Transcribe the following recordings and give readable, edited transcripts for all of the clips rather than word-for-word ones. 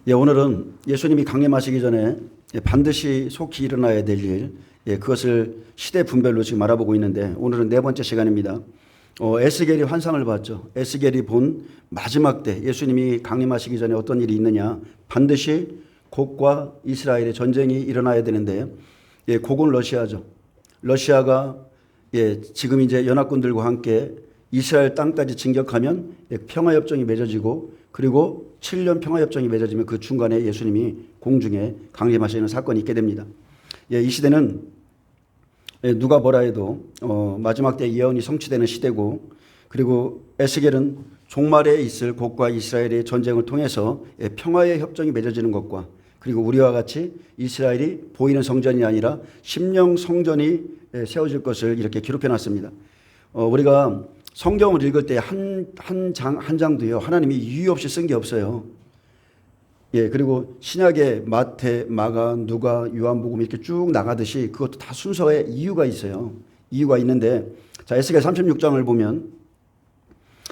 오늘은 예수님이 강림하시기 전에 반드시 속히 일어나야 될 일, 그것을 시대 분별로 지금 알아보고 있는데, 오늘은 네 번째 시간입니다. 에스겔이 환상을 봤죠. 에스겔이 본 마지막 때 예수님이 강림하시기 전에 어떤 일이 있느냐, 반드시 곡과 이스라엘의 전쟁이 일어나야 되는데, 곡은 러시아죠. 러시아가 지금 이제 연합군들과 함께 이스라엘 땅까지 진격하면 평화협정이 맺어지고, 그리고 7년 평화협정이 맺어지면 그 중간에 예수님이 공중에 강림하시는 사건이 있게 됩니다. 이 시대는 누가 뭐라 해도 마지막 때 예언이 성취되는 시대고, 그리고 에스겔은 종말에 있을 곡과 이스라엘의 전쟁을 통해서 평화의 협정이 맺어지는 것과, 그리고 우리와 같이 이스라엘이 보이는 성전이 아니라 심령 성전이 세워질 것을 이렇게 기록해 놨습니다. 우리가 성경을 읽을 때 한 장도요, 하나님이 이유 없이 쓴 게 없어요. 그리고 신약의 마태, 마가, 누가, 요한복음 이렇게 쭉 나가듯이 그것도 다 순서에 이유가 있어요. 이유가 있는데, 자, 에스겔 36장을 보면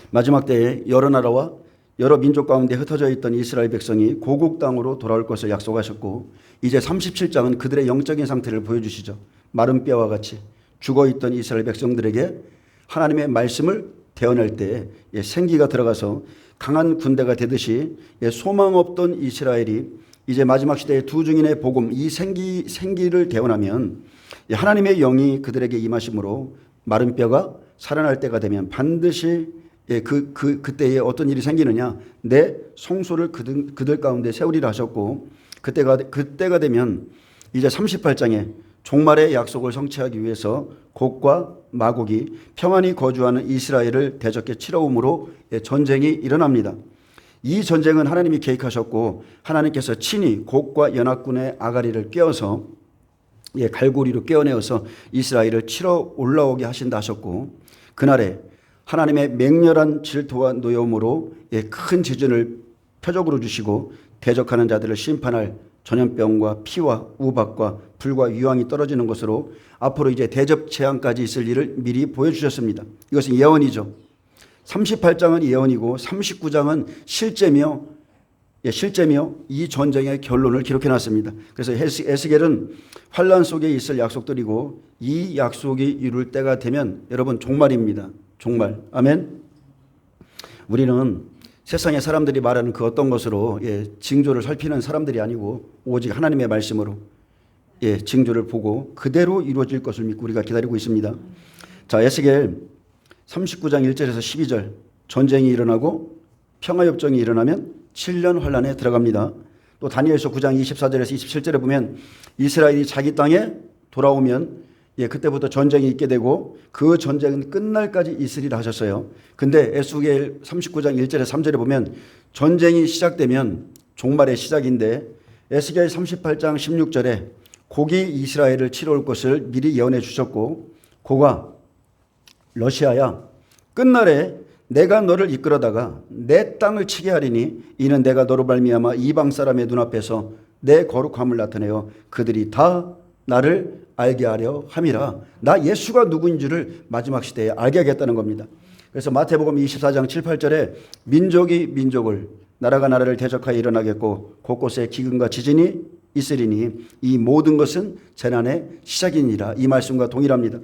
마지막 때에 여러 나라와 여러 민족 가운데 흩어져 있던 이스라엘 백성이 고국 땅으로 돌아올 것을 약속하셨고, 이제 37장은 그들의 영적인 상태를 보여주시죠. 마른 뼈와 같이 죽어있던 이스라엘 백성들에게 하나님의 말씀을 대언할 때 생기가 들어가서 강한 군대가 되듯이 소망 없던 이스라엘이 이제 마지막 시대의 두 증인의 복음, 이 생기를 대언하면 하나님의 영이 그들에게 임하심으로 마른 뼈가 살아날 때가 되면 반드시 그때에 어떤 일이 생기느냐, 내 성소를 그들 가운데 세우리라 하셨고, 그때가 되면 이제 38장에 종말의 약속을 성취하기 위해서 곡과 마곡이 평안히 거주하는 이스라엘을 대적해 치러옴으로 전쟁이 일어납니다. 이 전쟁은 하나님이 계획하셨고, 하나님께서 친히 곡과 연합군의 아가리를 꿰어서 갈고리로 꿰어내어서 이스라엘을 치러 올라오게 하신다 하셨고, 그날에 하나님의 맹렬한 질투와 노여움으로 큰 지진을 표적으로 주시고 대적하는 자들을 심판할 전염병과 피와 우박과 불과 유황이 떨어지는 것으로 앞으로 이제 대접 재앙까지 있을 일을 미리 보여주셨습니다. 이것은 예언이죠. 38장은 예언이고 39장은 실제며 이 전쟁의 결론을 기록해놨습니다. 그래서 에스겔은 환란 속에 있을 약속들이고, 이 약속이 이룰 때가 되면 여러분 종말입니다. 종말. 아멘. 우리는 세상의 사람들이 말하는 그 어떤 것으로 징조를 살피는 사람들이 아니고, 오직 하나님의 말씀으로 징조를 보고 그대로 이루어질 것을 믿고 우리가 기다리고 있습니다. 자, 에스겔 39장 1절에서 12절, 전쟁이 일어나고 평화협정이 일어나면 7년 환란에 들어갑니다. 또 다니엘서 9장 24절에서 27절에 보면 이스라엘이 자기 땅에 돌아오면 그때부터 전쟁이 있게 되고, 그 전쟁은 끝날까지 있으리라 하셨어요. 근데 에스겔 39장 1절에서 3절에 보면 전쟁이 시작되면 종말의 시작인데, 에스겔 38장 16절에 곡이 이스라엘을 치러 올 것을 미리 예언해 주셨고, 곡아 러시아야, 끝날에 내가 너를 이끌어다가 내 땅을 치게 하리니 이는 내가 너로 말미암아 이방 사람의 눈앞에서 내 거룩함을 나타내어 그들이 다 나를 알게 하려 함이라. 나 예수가 누구인 줄을 마지막 시대에 알게 하겠다는 겁니다. 그래서 마태복음 24장 7, 8절에 민족이 민족을, 나라가 나라를 대적하여 일어나겠고 곳곳에 기근과 지진이 있으리니 이 모든 것은 재난의 시작이니라. 이 말씀과 동일합니다.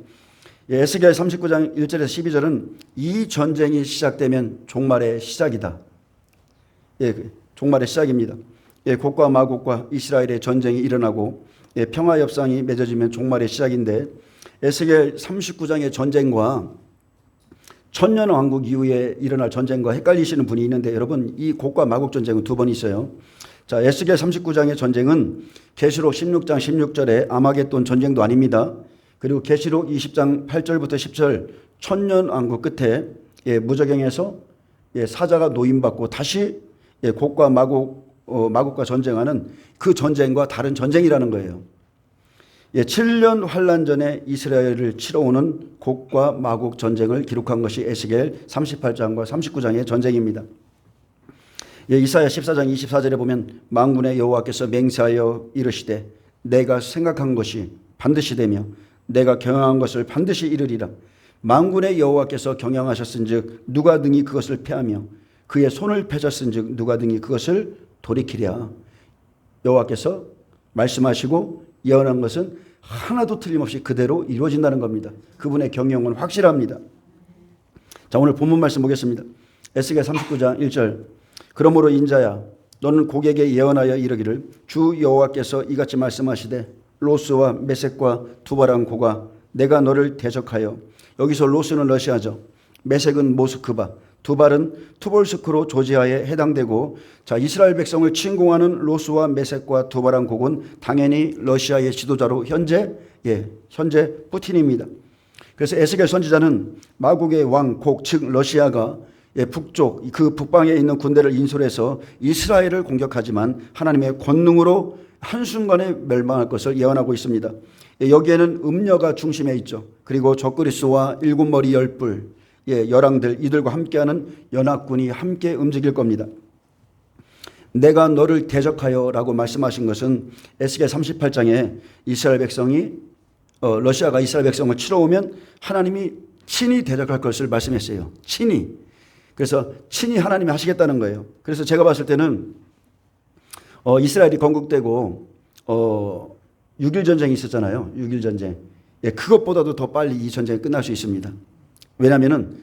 에스겔 39장 1절에서 12절은 이 전쟁이 시작되면 종말의 시작이다. 종말의 시작입니다. 곡과 마곡과 이스라엘의 전쟁이 일어나고 평화 협상이 맺어지면 종말의 시작인데, 에스겔 39장의 전쟁과 천년 왕국 이후에 일어날 전쟁과 헷갈리시는 분이 있는데, 여러분 이 곡과 마곡 전쟁은 두 번 있어요. 자, 에스겔 39장의 전쟁은 계시록 16장 16절에 아마겟돈 전쟁도 아닙니다. 그리고 계시록 20장 8절부터 10절 천년 왕국 끝에 무저갱에서 사자가 노임받고 다시 곡과 마곡과 전쟁하는 그 전쟁과 다른 전쟁이라는 거예요. 7년 환란 전에 이스라엘을 치러 오는 곡과 마곡 전쟁을 기록한 것이 에스겔 38장과 39장의 전쟁입니다. 이사야 14장 24절에 보면 만군의 여호와께서 맹세하여 이르시되 내가 생각한 것이 반드시 되며 내가 경영한 것을 반드시 이루리라. 만군의 여호와께서 경영하셨은즉 누가 능히 그것을 패하며 그의 손을 펴셨은즉 누가 능히 그것을 돌이키랴. 여호와께서 말씀하시고 예언한 것은 하나도 틀림없이 그대로 이루어진다는 겁니다. 그분의 경영은 확실합니다. 자, 오늘 본문 말씀 보겠습니다. 에스겔 39장 1절. 그러므로 인자야 너는 고객에게 예언하여 이르기를 주 여호와께서 이같이 말씀하시되 로스와 메섹과 두발한 고가 내가 너를 대적하여. 여기서 로스는 러시아죠. 메섹은 모스크바, 두발은 투볼스크로 조지아에 해당되고, 자, 이스라엘 백성을 침공하는 로스와 메섹과 두발한 곡은 당연히 러시아의 지도자로 현재 푸틴입니다. 그래서 에스겔 선지자는 마국의 왕 곡, 즉 러시아가 북쪽 그 북방에 있는 군대를 인솔해서 이스라엘을 공격하지만 하나님의 권능으로 한순간에 멸망할 것을 예언하고 있습니다. 여기에는 음녀가 중심에 있죠. 그리고 적그리스와 일곱 머리 열뿔, 열왕들, 이들과 함께하는 연합군이 함께 움직일 겁니다. 내가 너를 대적하여 라고 말씀하신 것은 에스겔 38장에 이스라엘 백성이 러시아가 이스라엘 백성을 치러 오면 하나님이 친히 대적할 것을 말씀했어요. 친히. 그래서 친히 하나님이 하시겠다는 거예요. 그래서 제가 봤을 때는 이스라엘이 건국되고 6.1 전쟁이 있었잖아요. 6.1 전쟁. 그것보다도 더 빨리 이 전쟁이 끝날 수 있습니다. 왜냐하면은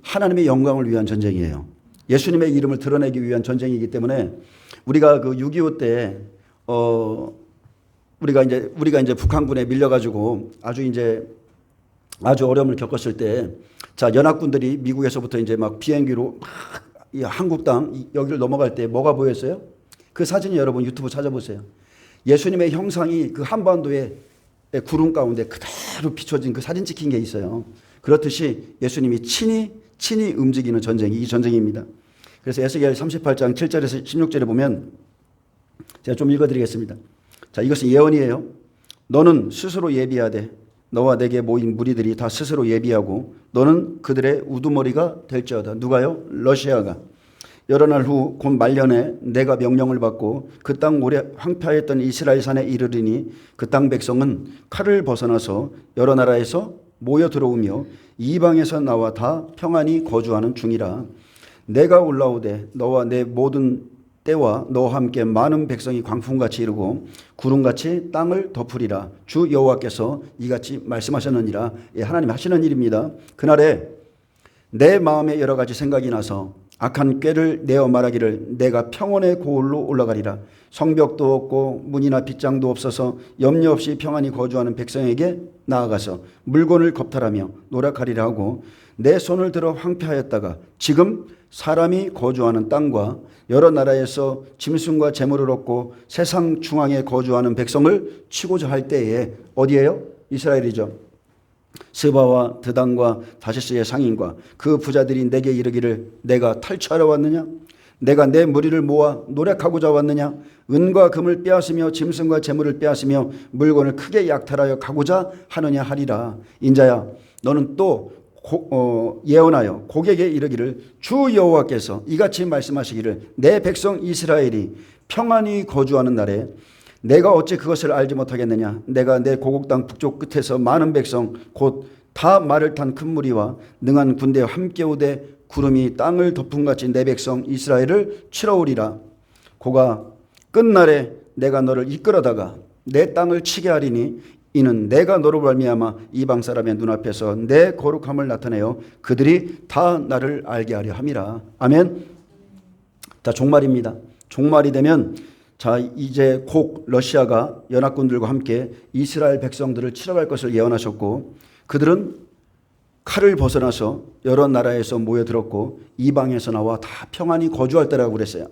하나님의 영광을 위한 전쟁이에요. 예수님의 이름을 드러내기 위한 전쟁이기 때문에 우리가 그 6.25 때 우리가 이제 북한군에 밀려가지고 아주 어려움을 겪었을 때, 자, 연합군들이 미국에서부터 이제 막 비행기로 막 한국 땅 여기를 넘어갈 때 뭐가 보였어요? 그 사진이 여러분 유튜브 찾아보세요. 예수님의 형상이 그 한반도의 구름 가운데 그대로 비춰진 그 사진 찍힌 게 있어요. 그렇듯이 예수님이 친히 움직이는 전쟁이 이 전쟁입니다. 그래서 에스겔 38장 7절에서 16절에 보면 제가 좀 읽어드리겠습니다. 자, 이것은 예언이에요. 너는 스스로 예비하되 너와 내게 모인 무리들이 다 스스로 예비하고 너는 그들의 우두머리가 될지어다. 누가요? 러시아가. 여러 날 후 곧 말년에 내가 명령을 받고 그 땅 오래 황폐하였던 이스라엘 산에 이르리니 그 땅 백성은 칼을 벗어나서 여러 나라에서 모여 들어오며 이방에서 나와 다 평안히 거주하는 중이라. 내가 올라오되 너와 내 모든 때와 너와 함께 많은 백성이 광풍같이 이르고 구름같이 땅을 덮으리라. 주 여호와께서 이같이 말씀하셨느니라. 하나님이 하시는 일입니다. 그날에 내 마음에 여러 가지 생각이 나서 악한 꾀를 내어 말하기를 내가 평온의 고을로 올라가리라. 성벽도 없고 문이나 빗장도 없어서 염려 없이 평안히 거주하는 백성에게 나아가서 물건을 겁탈하며 노력하리라 하고 내 손을 들어 황폐하였다가 지금 사람이 거주하는 땅과 여러 나라에서 짐승과 재물을 얻고 세상 중앙에 거주하는 백성을 치고자 할 때에 어디예요? 이스라엘이죠. 스바와 드단과 다시스의 상인과 그 부자들이 내게 이르기를 내가 탈취하러 왔느냐? 내가 내 무리를 모아 노력하고자 왔느냐? 은과 금을 빼앗으며 짐승과 재물을 빼앗으며 물건을 크게 약탈하여 가고자 하느냐 하리라. 인자야 너는 또 예언하여 고객에 이르기를 주 여호와께서 이같이 말씀하시기를 내 백성 이스라엘이 평안히 거주하는 날에 내가 어찌 그것을 알지 못하겠느냐? 내가 내 고국 땅 북쪽 끝에서 많은 백성 곧 다 말을 탄 큰 무리와 능한 군대와 함께 오되 구름이 땅을 덮음같이 내 백성 이스라엘을 치러 오리라. 고가 끝날에 내가 너를 이끌어다가 내 땅을 치게 하리니 이는 내가 너로 말미암아 이방 사람의 눈앞에서 내 거룩함을 나타내어 그들이 다 나를 알게 하려 함이라. 아멘. 자, 종말입니다. 종말이 되면 자, 이제 곧 러시아가 연합군들과 함께 이스라엘 백성들을 치러 갈 것을 예언하셨고 그들은 칼을 벗어나서 여러 나라에서 모여들었고 이방에서 나와 다 평안히 거주할 때라고 그랬어요.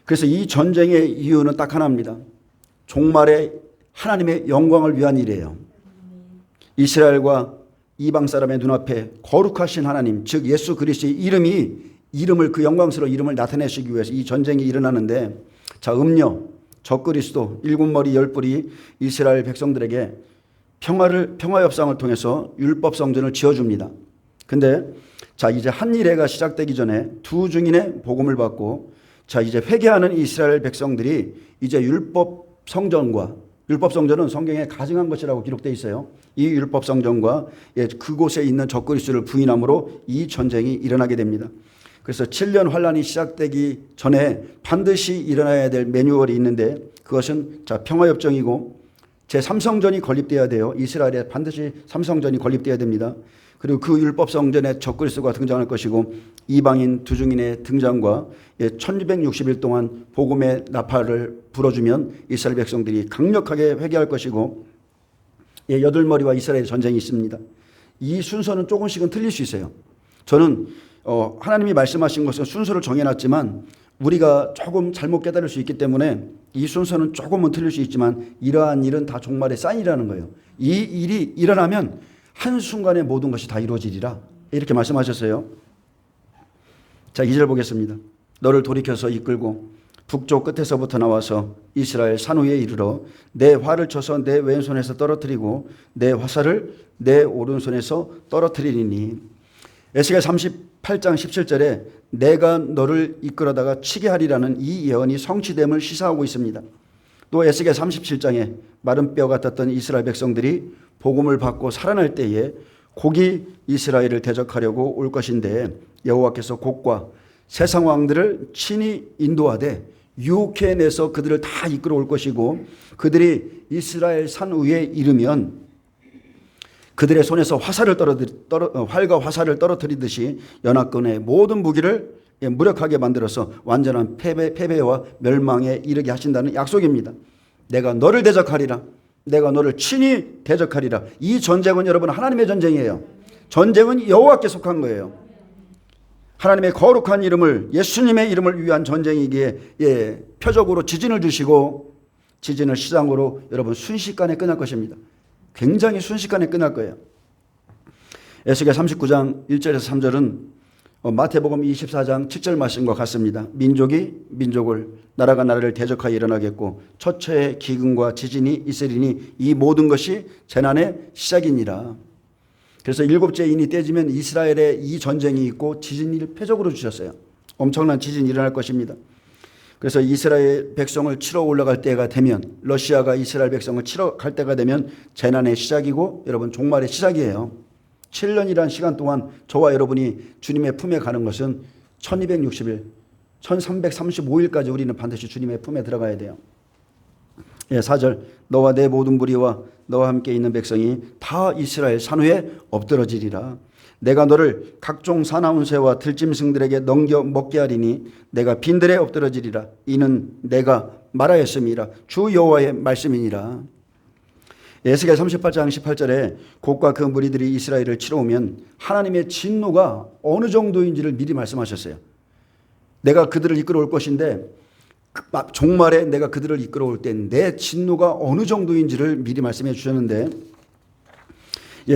그래서 이 전쟁의 이유는 딱 하나입니다. 종말에 하나님의 영광을 위한 일이에요. 이스라엘과 이방 사람의 눈앞에 거룩하신 하나님, 즉 예수 그리스도의 이름을 그 영광스러운 이름을 나타내시기 위해서 이 전쟁이 일어나는데, 자, 음녀, 적그리스도, 일곱 머리 열뿔이 이스라엘 백성들에게 평화 협상을 통해서 율법 성전을 지어줍니다. 근데 자, 이제 한일회가 시작되기 전에 두 증인의 복음을 받고 자, 이제 회개하는 이스라엘 백성들이 이제 율법 성전은 성경에 가증한 것이라고 기록되어 있어요. 이 율법 성전과 그곳에 있는 적그리스도를 부인함으로 이 전쟁이 일어나게 됩니다. 그래서 7년 환란이 시작되기 전에 반드시 일어나야 될 매뉴얼이 있는데 그것은 평화협정이고 제3성전이 건립돼야 돼요. 이스라엘에 반드시 3성전이 건립돼야 됩니다. 그리고 그 율법성전에 적그리스도가 등장할 것이고 이방인 두중인의 등장과 1260일 동안 복음의 나팔을 불어주면 이스라엘 백성들이 강력하게 회개할 것이고 여덟머리와 이스라엘 전쟁이 있습니다. 이 순서는 조금씩은 틀릴 수 있어요. 저는 하나님이 말씀하신 것은 순서를 정해놨지만 우리가 조금 잘못 깨달을 수 있기 때문에 이 순서는 조금은 틀릴 수 있지만 이러한 일은 다 종말의 사인이라는 거예요. 이 일이 일어나면 한순간에 모든 것이 다 이루어지리라 이렇게 말씀하셨어요. 자, 2절 보겠습니다. 너를 돌이켜서 이끌고 북쪽 끝에서부터 나와서 이스라엘 산 위에 이르러 내 활을 쳐서 내 왼손에서 떨어뜨리고 내 화살을 내 오른손에서 떨어뜨리리니. 에스겔 38장 17절에 내가 너를 이끌어다가 치게 하리라는 이 예언이 성취됨을 시사하고 있습니다. 또 에스겔 37장에 마른 뼈 같았던 이스라엘 백성들이 복음을 받고 살아날 때에 곡이 이스라엘을 대적하려고 올 것인데 여호와께서 곡과 세상 왕들을 친히 인도하되 유혹해내서 그들을 다 이끌어 올 것이고 그들이 이스라엘 산 위에 이르면 그들의 손에서 활과 화살을 떨어뜨리듯이 연합군의 모든 무기를 무력하게 만들어서 완전한 패배와 멸망에 이르게 하신다는 약속입니다. 내가 너를 대적하리라. 내가 너를 친히 대적하리라. 이 전쟁은 여러분 하나님의 전쟁이에요. 전쟁은 여호와께 속한 거예요. 하나님의 거룩한 이름을 예수님의 이름을 위한 전쟁이기에 표적으로 지진을 주시고 지진을 시작으로 여러분 순식간에 끝날 것입니다. 굉장히 순식간에 끝날 거예요. 에스겔 39장 1절에서 3절은 마태복음 24장 7절 말씀과 같습니다. 민족이 민족을 나라가 나라를 대적하여 일어나겠고 처처의 기근과 지진이 있으리니 이 모든 것이 재난의 시작이니라. 그래서 일곱째 인이 떼지면 이스라엘에 이 전쟁이 있고 지진을 표적으로 주셨어요. 엄청난 지진이 일어날 것입니다. 그래서 이스라엘 백성을 치러 올라갈 때가 되면 러시아가 이스라엘 백성을 치러 갈 때가 되면 재난의 시작이고 여러분 종말의 시작이에요. 7년이라는 시간 동안 저와 여러분이 주님의 품에 가는 것은 1260일, 1335일까지 우리는 반드시 주님의 품에 들어가야 돼요. 4절 너와 내 모든 무리와 너와 함께 있는 백성이 다 이스라엘 산 위에 엎드러지리라. 내가 너를 각종 사나운 새와 들짐승들에게 넘겨 먹게 하리니 내가 빈들에 엎드러지리라. 이는 내가 말하였음이라. 주 여호와의 말씀이니라. 에스겔 38장 18절에 곡과 그 무리들이 이스라엘을 치러 오면 하나님의 진노가 어느 정도인지를 미리 말씀하셨어요. 내가 그들을 이끌어 올 것인데 종말에 내가 그들을 이끌어 올 때 내 진노가 어느 정도인지를 미리 말씀해 주셨는데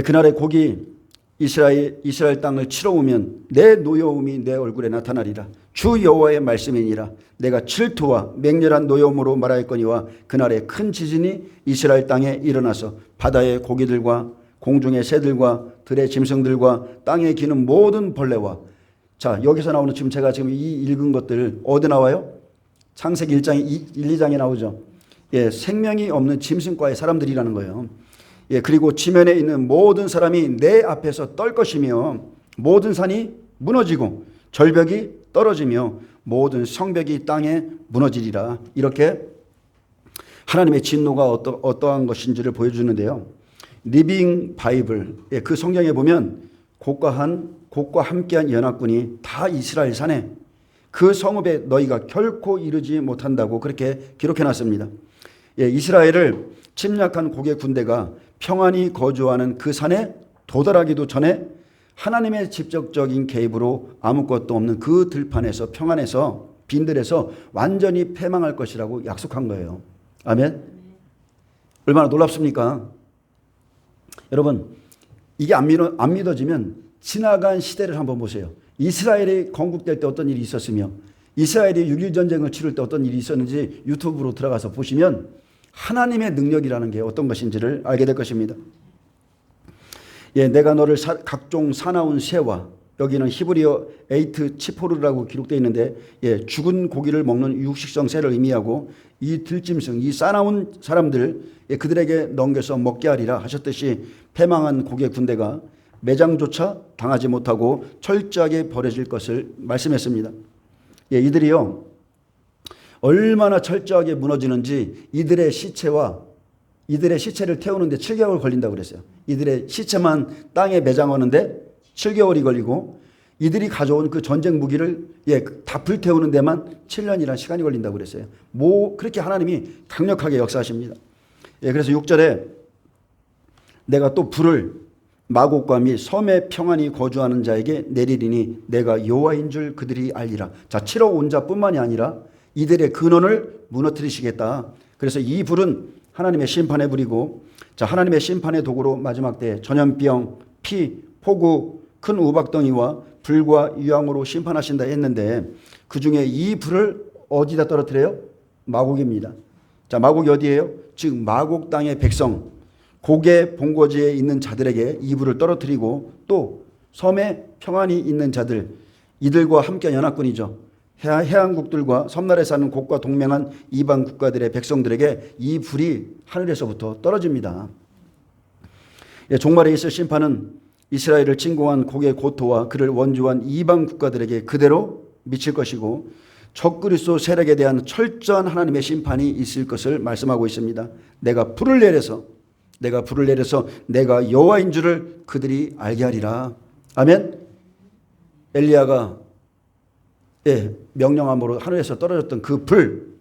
그날의 곡이 이스라엘 땅을 치러 오면 내 노여움이 내 얼굴에 나타나리라. 주 여호와의 말씀이니라. 내가 질투와 맹렬한 노여움으로 말하였거니와 그날에 큰 지진이 이스라엘 땅에 일어나서 바다의 고기들과 공중의 새들과 들의 짐승들과 땅에 기는 모든 벌레와 자 여기서 나오는 제가 지금 이 읽은 것들 어디 나와요? 창세기 1장 1, 2장에 나오죠. 생명이 없는 짐승과의 사람들이라는 거예요. 그리고 지면에 있는 모든 사람이 내 앞에서 떨 것이며 모든 산이 무너지고 절벽이 떨어지며 모든 성벽이 땅에 무너지리라. 이렇게 하나님의 진노가 어떠한 것인지를 보여주는데요. 리빙 바이블 그 성경에 보면 곡과 함께한 연합군이 다 이스라엘 산에 그 성읍에 너희가 결코 이르지 못한다고 그렇게 기록해놨습니다. 이스라엘을 침략한 곡의 군대가 평안히 거주하는 그 산에 도달하기도 전에 하나님의 직접적인 개입으로 아무것도 없는 그 들판에서 평안에서 빈들에서 완전히 패망할 것이라고 약속한 거예요. 아멘. 얼마나 놀랍습니까? 여러분 이게 안 믿어지면 지나간 시대를 한번 보세요. 이스라엘이 건국될 때 어떤 일이 있었으며 이스라엘이 6.1 전쟁을 치를 때 어떤 일이 있었는지 유튜브로 들어가서 보시면 하나님의 능력이라는 게 어떤 것인지를 알게 될 것입니다. 내가 너를 각종 사나운 새와 여기는 히브리어 에이트 치포르라고 기록되어 있는데 죽은 고기를 먹는 육식성 새를 의미하고 이 들짐승 이 사나운 사람들 그들에게 넘겨서 먹게 하리라 하셨듯이 패망한 곡의 군대가 매장조차 당하지 못하고 철저하게 버려질 것을 말씀했습니다. 예, 이들이요 얼마나 철저하게 무너지는지 이들의 시체를 태우는데 7개월 걸린다고 그랬어요. 이들의 시체만 땅에 매장하는데 7개월이 걸리고 이들이 가져온 그 전쟁 무기를 다 불태우는 데만 7년이라는 시간이 걸린다고 그랬어요. 그렇게 하나님이 강력하게 역사하십니다. 예, 그래서 6절에 내가 또 불을 마곡과 및 섬에 평안히 거주하는 자에게 내리리니 내가 여호와인 줄 그들이 알리라. 자, 치러 온 자뿐만이 아니라 이들의 근원을 무너뜨리시겠다. 그래서 이 불은 하나님의 심판의 불이고, 자, 하나님의 심판의 도구로 마지막 때 전염병, 피, 폭우, 큰 우박덩이와 불과 유황으로 심판하신다 했는데 그 중에 이 불을 어디다 떨어뜨려요? 마곡입니다. 자, 마곡이 어디예요? 즉 마곡 땅의 백성, 고개 본거지에 있는 자들에게 이 불을 떨어뜨리고 또 섬에 평안히 있는 자들, 이들과 함께 연합군이죠. 해안국들과 섬나라에 사는 곡과 동맹한 이방 국가들의 백성들에게 이 불이 하늘에서부터 떨어집니다. 예, 종말에 있을 심판은 이스라엘을 침공한 곡의 고토와 그를 원주한 이방 국가들에게 그대로 미칠 것이고 적그리스도 세력에 대한 철저한 하나님의 심판이 있을 것을 말씀하고 있습니다. 내가 불을 내려서 내가 여호와인 줄을 그들이 알게 하리라. 아멘. 엘리야가 명령함으로 하늘에서 떨어졌던 그 불,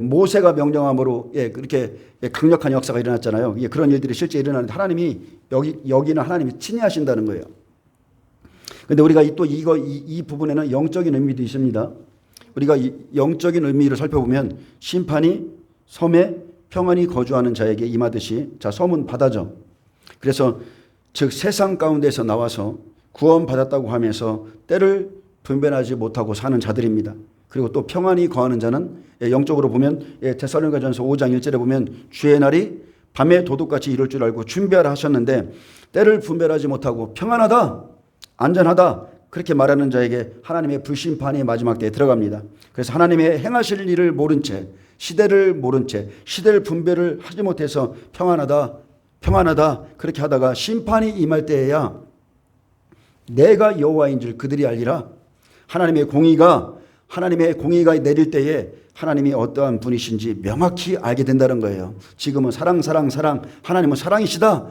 모세가 명령함으로 그렇게 강력한 역사가 일어났잖아요. 그런 일들이 실제 일어나는데 하나님이 여기는 하나님이 친히 하신다는 거예요. 그런데 우리가 또 이 부분에는 영적인 의미도 있습니다. 우리가 영적인 의미를 살펴보면 심판이 섬에 평안히 거주하는 자에게 임하듯이, 자, 섬은 바다죠. 그래서 즉 세상 가운데서 나와서 구원받았다고 하면서 때를 분별하지 못하고 사는 자들입니다. 그리고 또 평안히 거하는 자는 영적으로 보면 데살로니가전서 5장 1절에 보면 주의 날이 밤에 도둑같이 이룰 줄 알고 준비하라 하셨는데 때를 분별하지 못하고 평안하다, 안전하다 그렇게 말하는 자에게 하나님의 불심판이 마지막 때에 들어갑니다. 그래서 하나님의 행하실 일을 모른 채, 시대를 모른 채, 시대를 분별을 하지 못해서 평안하다 그렇게 하다가 심판이 임할 때에야 내가 여호와인 줄 그들이 알리라. 하나님의 공의가 내릴 때에 하나님이 어떠한 분이신지 명확히 알게 된다는 거예요. 지금은 사랑 하나님은 사랑이시다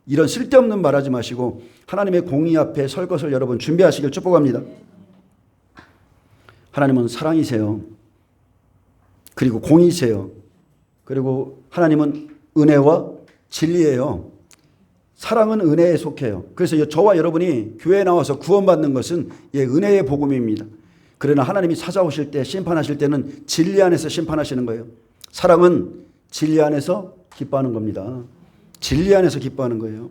이런 쓸데없는 말하지 마시고 하나님의 공의 앞에 설 것을 여러분 준비하시길 축복합니다. 하나님은 사랑이세요. 그리고 공의세요. 그리고 하나님은 은혜와 진리예요. 사랑은 은혜에 속해요. 그래서 저와 여러분이 교회에 나와서 구원받는 것은 은혜의 복음입니다. 그러나 하나님이 찾아오실 때 심판하실 때는 진리 안에서 심판하시는 거예요. 사랑은 진리 안에서 기뻐하는 겁니다. 진리 안에서 기뻐하는 거예요.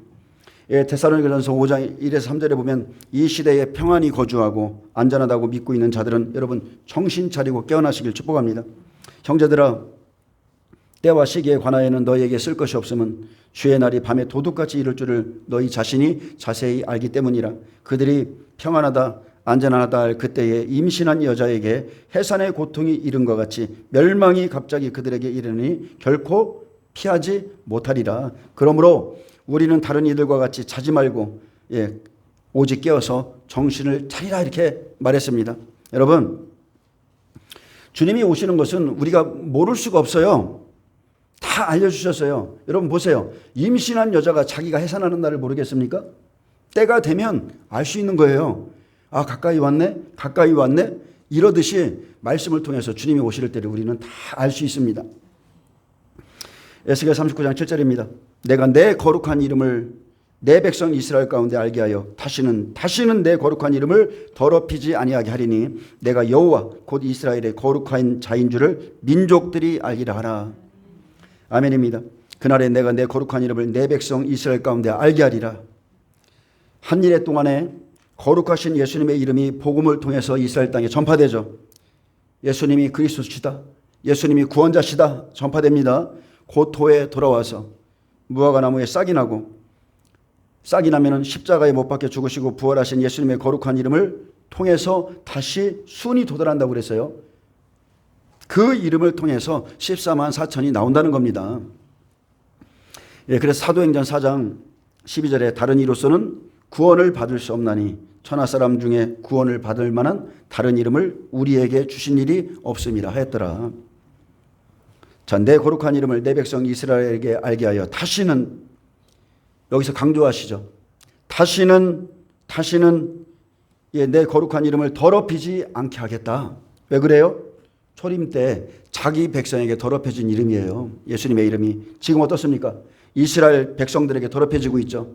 데살로니가전서 5장 1에서 3절에 보면 이 시대에 평안히 거주하고 안전하다고 믿고 있는 자들은 여러분 정신 차리고 깨어나시길 축복합니다. 형제들아, 때와 시기에 관하여는 너희에게 쓸 것이 없음은 주의 날이 밤에 도둑같이 이룰 줄을 너희 자신이 자세히 알기 때문이라. 그들이 평안하다 안전하다 할 그때에 임신한 여자에게 해산의 고통이 이른 것 같이 멸망이 갑자기 그들에게 이르니 결코 피하지 못하리라. 그러므로 우리는 다른 이들과 같이 자지 말고 오직 깨어서 정신을 차리라 이렇게 말했습니다. 여러분, 주님이 오시는 것은 우리가 모를 수가 없어요. 다 알려주셨어요. 여러분 보세요. 임신한 여자가 자기가 해산하는 날을 모르겠습니까? 때가 되면 알 수 있는 거예요. 아, 가까이 왔네 이러듯이 말씀을 통해서 주님이 오실 때를 우리는 다 알 수 있습니다. 에스겔 39장 7절입니다. 내가 내 거룩한 이름을 내 백성 이스라엘 가운데 알게 하여 다시는 내 거룩한 이름을 더럽히지 아니하게 하리니 내가 여호와 곧 이스라엘의 거룩한 자인 줄을 민족들이 알기라 하라. 아멘입니다. 그날에 내가 내 거룩한 이름을 내 백성 이스라엘 가운데 알게 하리라. 한 일의 동안에 거룩하신 예수님의 이름이 복음을 통해서 이스라엘 땅에 전파되죠. 예수님이 그리스도시다, 예수님이 구원자시다 전파됩니다. 고토에 돌아와서 무화과 나무에 싹이 나면은 십자가에 못 박혀 죽으시고 부활하신 예수님의 거룩한 이름을 통해서 다시 순이 도달한다고 그랬어요. 그 이름을 통해서 14만 4천이 나온다는 겁니다. 그래서 사도행전 4장 12절에 다른 이로서는 구원을 받을 수 없나니 천하 사람 중에 구원을 받을 만한 다른 이름을 우리에게 주신 일이 없음이라 하였더라. 자, 내 거룩한 이름을 내 백성 이스라엘에게 알게 하여 다시는, 여기서 강조하시죠. 다시는 내 거룩한 이름을 더럽히지 않게 하겠다. 왜 그래요? 초림 때 자기 백성에게 더럽혀진 이름이에요. 예수님의 이름이. 지금 어떻습니까? 이스라엘 백성들에게 더럽혀지고 있죠.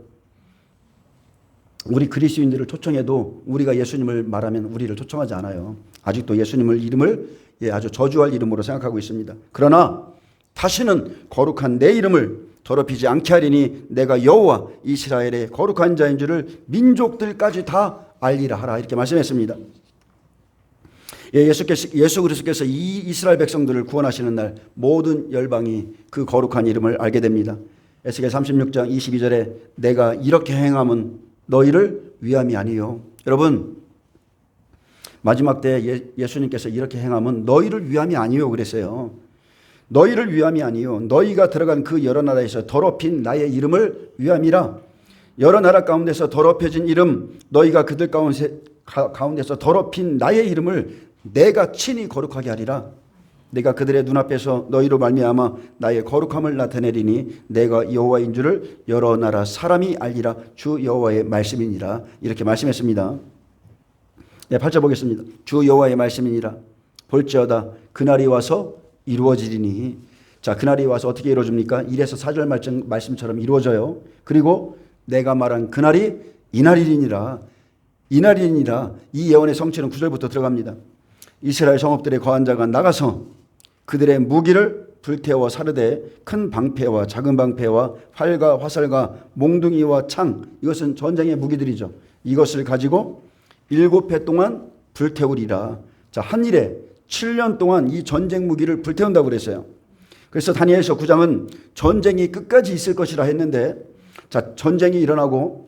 우리 그리스도인들을 초청해도 우리가 예수님을 말하면 우리를 초청하지 않아요. 아직도 예수님을 이름을 아주 저주할 이름으로 생각하고 있습니다. 그러나 다시는 거룩한 내 이름을 더럽히지 않게 하리니 내가 여호와 이스라엘의 거룩한 자인 줄을 민족들까지 다 알리라 하라. 이렇게 말씀했습니다. 예수 그리스도께서 이 이스라엘 백성들을 구원하시는 날 모든 열방이 그 거룩한 이름을 알게 됩니다. 에스겔 36장 22절에 내가 이렇게 행함은 너희를 위함이 아니요. 여러분, 마지막 때 예수님께서 이렇게 행함은 너희를 위함이 아니요 그랬어요. 너희를 위함이 아니요 너희가 들어간 그 여러 나라에서 더럽힌 나의 이름을 위함이라. 여러 나라 가운데서 더럽혀진 이름, 너희가 그들 가운데서 더럽힌 나의 이름을 내가 친히 거룩하게 하리라. 내가 그들의 눈앞에서 너희로 말미암아 나의 거룩함을 나타내리니 내가 여호와인 줄을 여러 나라 사람이 알리라. 주 여호와의 말씀이니라. 이렇게 말씀했습니다. 네, 8절 보겠습니다. 주 여호와의 말씀이니라. 볼지어다 그날이 와서 이루어지리니. 자, 그날이 와서 어떻게 이루어집니까? 1에서 4절 말씀처럼 이루어져요. 그리고 내가 말한 그날이 이날이니라. 이날이니라. 이 예언의 성취는 9절부터 들어갑니다. 이스라엘 성읍들의 거한 자가 나가서 그들의 무기를 불태워 사르되 큰 방패와 작은 방패와 활과 화살과 몽둥이와 창, 이것은 전쟁의 무기들이죠. 이것을 가지고 7해 동안 불태우리라. 자, 한 일에 7년 동안 이 전쟁 무기를 불태운다고 그랬어요. 그래서 다니엘서 9장은 전쟁이 끝까지 있을 것이라 했는데, 자, 전쟁이 일어나고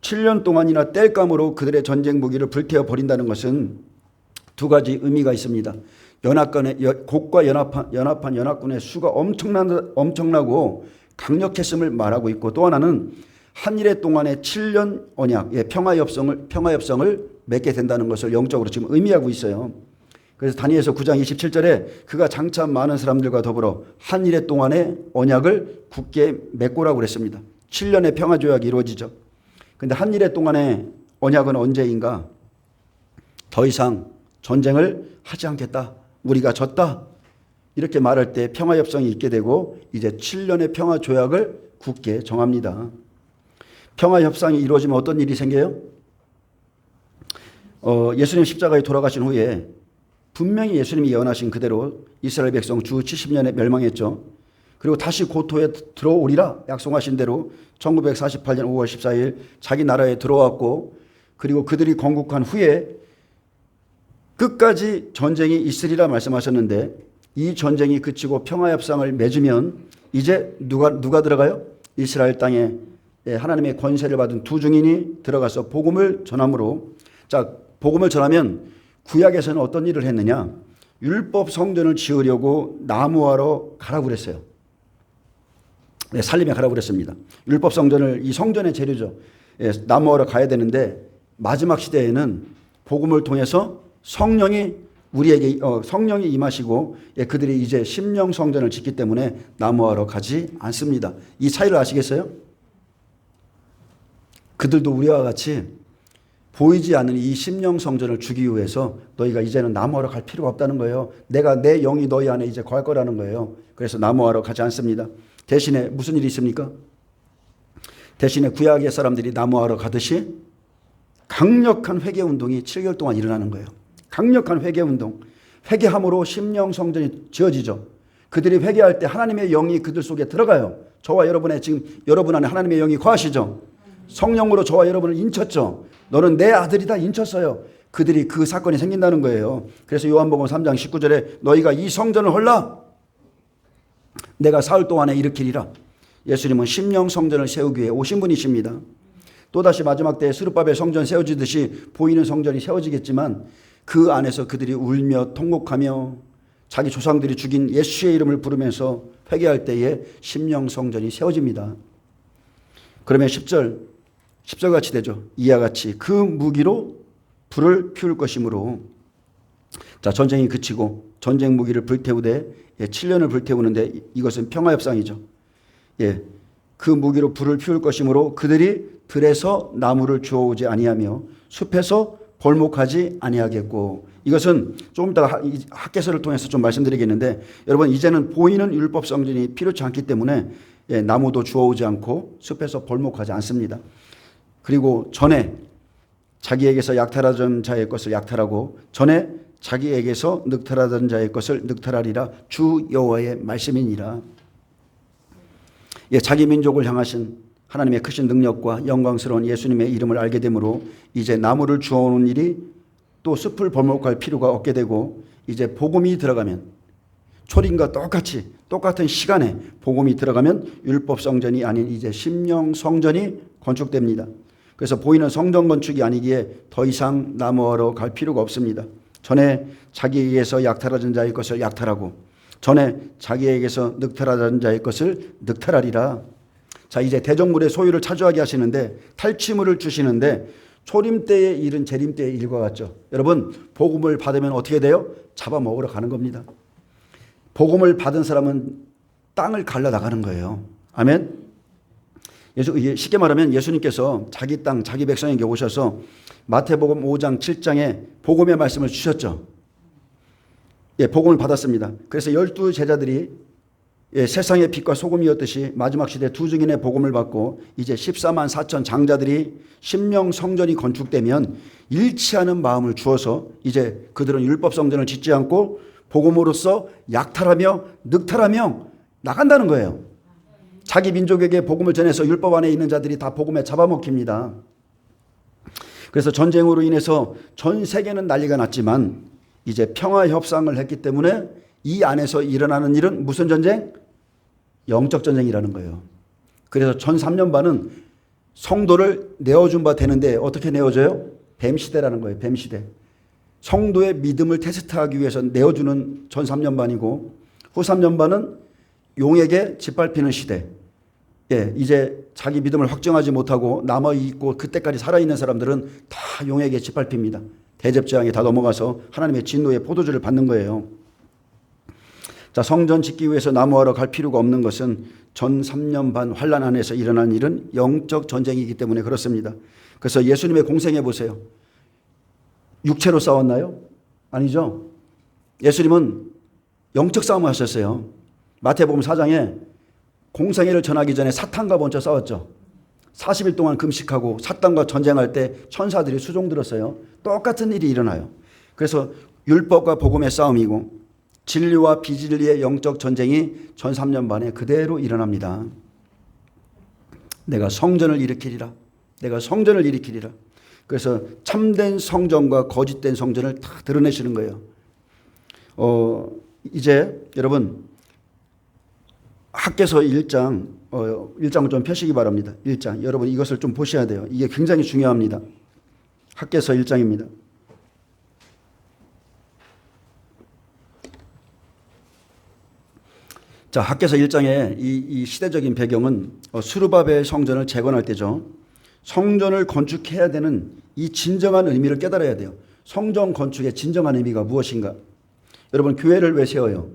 7년 동안이나 땔감으로 그들의 전쟁 무기를 불태워 버린다는 것은 두 가지 의미가 있습니다. 곡과 연합한 연합군의 수가 엄청나고 강력했음을 말하고 있고, 또 하나는 한 일해 동안의 7년 언약, 평화협성을 맺게 된다는 것을 영적으로 지금 의미하고 있어요. 그래서 다니엘서 9장 27절에 그가 장차 많은 사람들과 더불어 한 일해 동안의 언약을 굳게 맺고라고 그랬습니다. 7년의 평화조약이 이루어지죠. 그런데 한 일해 동안의 언약은 언제인가? 더 이상 전쟁을 하지 않겠다. 우리가 졌다. 이렇게 말할 때 평화협성이 있게 되고 이제 7년의 평화조약을 굳게 정합니다. 평화협상이 이루어지면 어떤 일이 생겨요? 예수님 십자가에 돌아가신 후에 분명히 예수님이 예언하신 그대로 이스라엘 백성 주 70년에 멸망했죠. 그리고 다시 고토에 들어오리라 약속하신 대로 1948년 5월 14일 자기 나라에 들어왔고, 그리고 그들이 건국한 후에 끝까지 전쟁이 있으리라 말씀하셨는데, 이 전쟁이 그치고 평화협상을 맺으면 이제 누가 들어가요? 이스라엘 땅에 하나님의 권세를 받은 두 증인이 들어가서 복음을 전함으로, 자, 복음을 전하면 구약에서는 어떤 일을 했느냐? 율법 성전을 지으려고 나무하러 가라고 그랬어요. 네, 살림에 가라고 그랬습니다. 율법 성전을, 이 성전의 재료죠. 나무하러 가야 되는데 마지막 시대에는 복음을 통해서 성령이 우리에게 성령이 임하시고 그들이 이제 심령 성전을 짓기 때문에 나무하러 가지 않습니다. 이 차이를 아시겠어요? 그들도 우리와 같이 보이지 않는 이 심령 성전을 주기 위해서 너희가 이제는 나무하러 갈 필요가 없다는 거예요. 내가 내 영이 너희 안에 이제 거할 거라는 거예요. 그래서 나무하러 가지 않습니다. 대신에 무슨 일이 있습니까? 대신에 구약의 사람들이 나무하러 가듯이 강력한 회개운동이 7개월 동안 일어나는 거예요. 강력한 회개운동. 회개함으로 심령 성전이 지어지죠. 그들이 회개할 때 하나님의 영이 그들 속에 들어가요. 저와 여러분의 지금 여러분 안에 하나님의 영이 거하시죠. 성령으로 저와 여러분을 인쳤죠. 너는 내 아들이다 인쳤어요. 그들이 그 사건이 생긴다는 거예요. 그래서 요한복음 3장 19절에 너희가 이 성전을 헐라 내가 사흘 동안에 일으키리라. 예수님은 심령 성전을 세우기 위해 오신 분이십니다. 또다시 마지막 때에 스룹바벨 성전 세워지듯이 보이는 성전이 세워지겠지만 그 안에서 그들이 울며 통곡하며 자기 조상들이 죽인 예수의 이름을 부르면서 회개할 때에 심령 성전이 세워집니다. 그러면 10절 같이 되죠. 이와 같이 그 무기로 불을 피울 것이므로. 자, 전쟁이 그치고 전쟁 무기를 불태우되 7년을 불태우는데 이것은 평화협상이죠. 그 무기로 불을 피울 것이므로 그들이 들에서 나무를 주워오지 아니하며 숲에서 벌목하지 아니하겠고. 이것은 조금 이따가 학개서를 통해서 좀 말씀드리겠는데, 여러분 이제는 보이는 율법 성전이 필요치 않기 때문에 나무도 주워오지 않고 숲에서 벌목하지 않습니다. 그리고 전에 자기에게서 약탈하던 자의 것을 약탈하고 전에 자기에게서 늑탈하던 자의 것을 늑탈하리라. 주 여호와의 말씀이니라. 자기 민족을 향하신 하나님의 크신 능력과 영광스러운 예수님의 이름을 알게 되므로 이제 나무를 주워오는 일이 또 숲을 벌목할 필요가 없게 되고, 이제 복음이 들어가면 초림과 똑같은 시간에 복음이 들어가면 율법 성전이 아닌 이제 심령 성전이 건축됩니다. 그래서 보이는 성전 건축이 아니기에 더 이상 나무하러 갈 필요가 없습니다. 전에 자기에게서 약탈하던 자의 것을 약탈하고 전에 자기에게서 늑탈하던 자의 것을 늑탈하리라. 자, 이제 대적물의 소유를 차지하게 하시는데, 탈취물을 주시는데 초림 때의 일은 재림 때의 일과 같죠. 여러분, 복음을 받으면 어떻게 돼요? 잡아먹으러 가는 겁니다. 복음을 받은 사람은 땅을 갈라 나가는 거예요. 아멘. 쉽게 말하면 예수님께서 자기 땅, 자기 백성에게 오셔서 마태복음 5장 7장에 복음의 말씀을 주셨죠. 복음을 받았습니다. 그래서 12제자들이 세상의 빛과 소금이었듯이 마지막 시대 두 증인의 복음을 받고 이제 14만 4천 장자들이 심령 성전이 건축되면 일치하는 마음을 주어서 이제 그들은 율법 성전을 짓지 않고 복음으로써 약탈하며 늑탈하며 나간다는 거예요. 자기 민족에게 복음을 전해서 율법 안에 있는 자들이 다 복음에 잡아먹힙니다. 그래서 전쟁으로 인해서 전 세계는 난리가 났지만 이제 평화 협상을 했기 때문에 이 안에서 일어나는 일은 무슨 전쟁? 영적 전쟁이라는 거예요. 그래서 전 3년반은 성도를 내어준 바 되는데 어떻게 내어줘요? 뱀시대라는 거예요. 뱀시대. 성도의 믿음을 테스트하기 위해서 내어주는 전 3년반이고, 후 3년반은 용에게 짓밟히는 시대. 이제 자기 믿음을 확정하지 못하고 남아있고 그때까지 살아있는 사람들은 다 용에게 짓밟힙니다. 대접재앙에 다 넘어가서 하나님의 진노의 포도주를 받는 거예요. 자, 성전 짓기 위해서 나무하러 갈 필요가 없는 것은 전 3년 반 환란 안에서 일어난 일은 영적 전쟁이기 때문에 그렇습니다. 그래서 예수님의 공생해 보세요. 육체로 싸웠나요? 아니죠. 예수님은 영적 싸움을 하셨어요. 마태복음 4장에 공생애를 전하기 전에 사탄과 먼저 싸웠죠. 40일 동안 금식하고 사탄과 전쟁할 때 천사들이 수종 들었어요. 똑같은 일이 일어나요. 그래서 율법과 복음의 싸움이고 진리와 비진리의 영적 전쟁이 전 3년 반에 그대로 일어납니다. 내가 성전을 일으키리라. 내가 성전을 일으키리라. 그래서 참된 성전과 거짓된 성전을 다 드러내시는 거예요. 이제 여러분 학개서 1장 1장을 좀 펴시기 바랍니다. 1장. 여러분 이것을 좀 보셔야 돼요. 이게 굉장히 중요합니다. 학개서 1장입니다. 자, 학개서 1장의 이 시대적인 배경은 스룹바벨 성전을 재건할 때죠. 성전을 건축해야 되는 이 진정한 의미를 깨달아야 돼요. 성전 건축의 진정한 의미가 무엇인가? 여러분, 교회를 왜 세워요?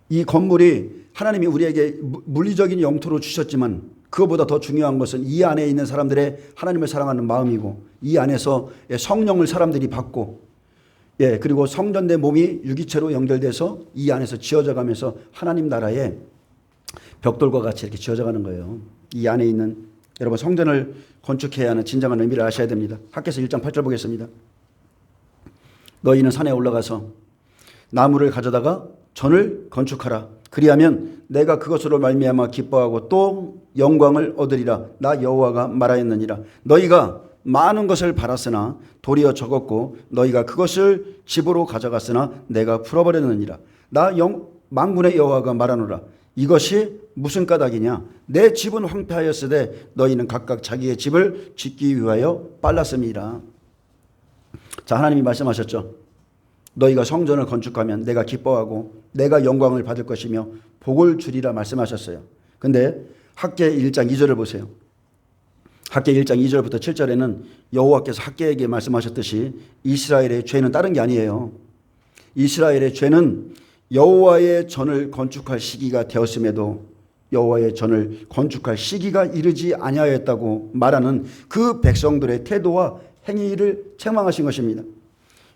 이 건물이 하나님이 우리에게 물리적인 영토로 주셨지만 그것보다 더 중요한 것은 이 안에 있는 사람들의 하나님을 사랑하는 마음이고, 이 안에서 성령을 사람들이 받고, 그리고 성전된 몸이 유기체로 연결돼서 이 안에서 지어져 가면서 하나님 나라의 벽돌과 같이 이렇게 지어져 가는 거예요. 이 안에 있는 여러분 성전을 건축해야 하는 진정한 의미를 아셔야 됩니다. 학개서 1장 8절 보겠습니다. 너희는 산에 올라가서 나무를 가져다가 전을 건축하라. 그리하면 내가 그것으로 말미암아 기뻐하고 또 영광을 얻으리라. 나 여호와가 말하였느니라. 너희가 많은 것을 바랐으나 도리어 적었고 너희가 그것을 집으로 가져갔으나 내가 풀어버렸느니라. 나 만군의 여호와가 말하노라. 이것이 무슨 까닭이냐? 내 집은 황폐하였으되 너희는 각각 자기의 집을 짓기 위하여 빨랐음이라. 자, 하나님이 말씀하셨죠. 너희가 성전을 건축하면 내가 기뻐하고 내가 영광을 받을 것이며 복을 주리라 말씀하셨어요. 근데 학개 1장 2절을 보세요. 학개 1장 2절부터 7절에는 여호와께서 학개에게 말씀하셨듯이 이스라엘의 죄는 다른 게 아니에요. 이스라엘의 죄는 여호와의 전을 건축할 시기가 되었음에도 여호와의 전을 건축할 시기가 이르지 아니하였다고 말하는 그 백성들의 태도와 행위를 책망하신 것입니다.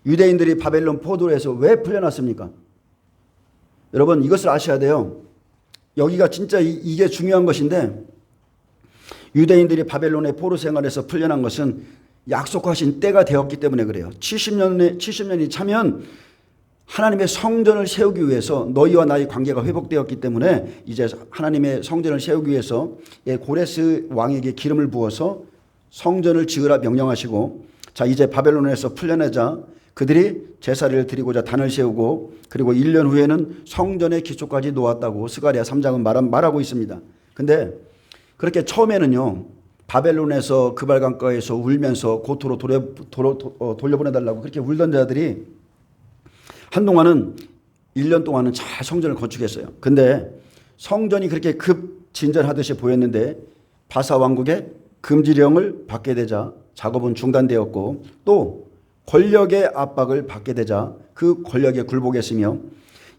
유대인들이 바벨론 포도에서 왜 풀려났습니까? 여러분 이것을 아셔야 돼요. 여기가 진짜 이게 중요한 것인데, 유대인들이 바벨론의 포로 생활에서 풀려난 것은 약속하신 때가 되었기 때문에 그래요. 70년이 차면 하나님의 성전을 세우기 위해서 너희와 나의 관계가 회복되었기 때문에 이제 하나님의 성전을 세우기 위해서 고레스 왕에게 기름을 부어서 성전을 지으라 명령하시고, 자 이제 바벨론에서 풀려나자 그들이 제사를 드리고자 단을 세우고, 그리고 1년 후에는 성전의 기초까지 놓았다고 스가랴 3장은 말하고 있습니다. 근데 그렇게 처음에는요, 바벨론에서 그발강가에서 울면서 고토로 돌려보내달라고 그렇게 울던 자들이 한동안은 1년 동안은 잘 성전을 건축했어요. 근데 성전이 그렇게 급진전하듯이 보였는데 바사 왕국의 금지령을 받게 되자 작업은 중단되었고, 또 권력의 압박을 받게 되자 그 권력에 굴복했으며,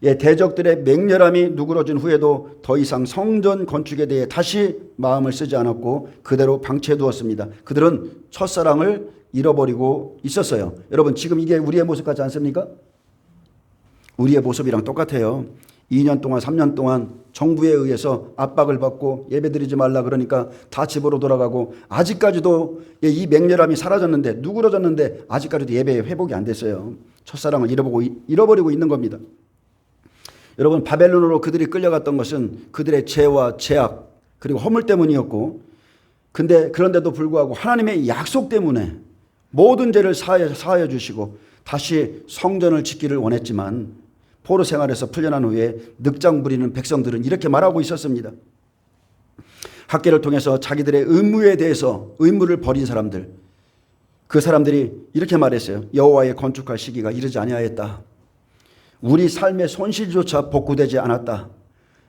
대적들의 맹렬함이 누그러진 후에도 더 이상 성전 건축에 대해 다시 마음을 쓰지 않았고 그대로 방치해두었습니다. 그들은 첫사랑을 잃어버리고 있었어요. 여러분 지금 이게 우리의 모습 같지 않습니까? 우리의 모습이랑 똑같아요. 2년 동안 3년 동안 정부에 의해서 압박을 받고 예배드리지 말라 그러니까 다 집으로 돌아가고, 아직까지도 이 맹렬함이 사라졌는데 누그러졌는데 아직까지도 예배에 회복이 안 됐어요. 첫사랑을 잃어버리고 있는 겁니다. 여러분 바벨론으로 그들이 끌려갔던 것은 그들의 죄와 죄악 그리고 허물 때문이었고, 그런데도 불구하고 하나님의 약속 때문에 모든 죄를 사하여 주시고 다시 성전을 짓기를 원했지만, 포로 생활에서 풀려난 후에 늑장 부리는 백성들은 이렇게 말하고 있었습니다. 학개를 통해서 자기들의 의무를 버린 사람들, 그 사람들이 이렇게 말했어요. 여호와의 건축할 시기가 이르지 아니하였다. 우리 삶의 손실조차 복구되지 않았다.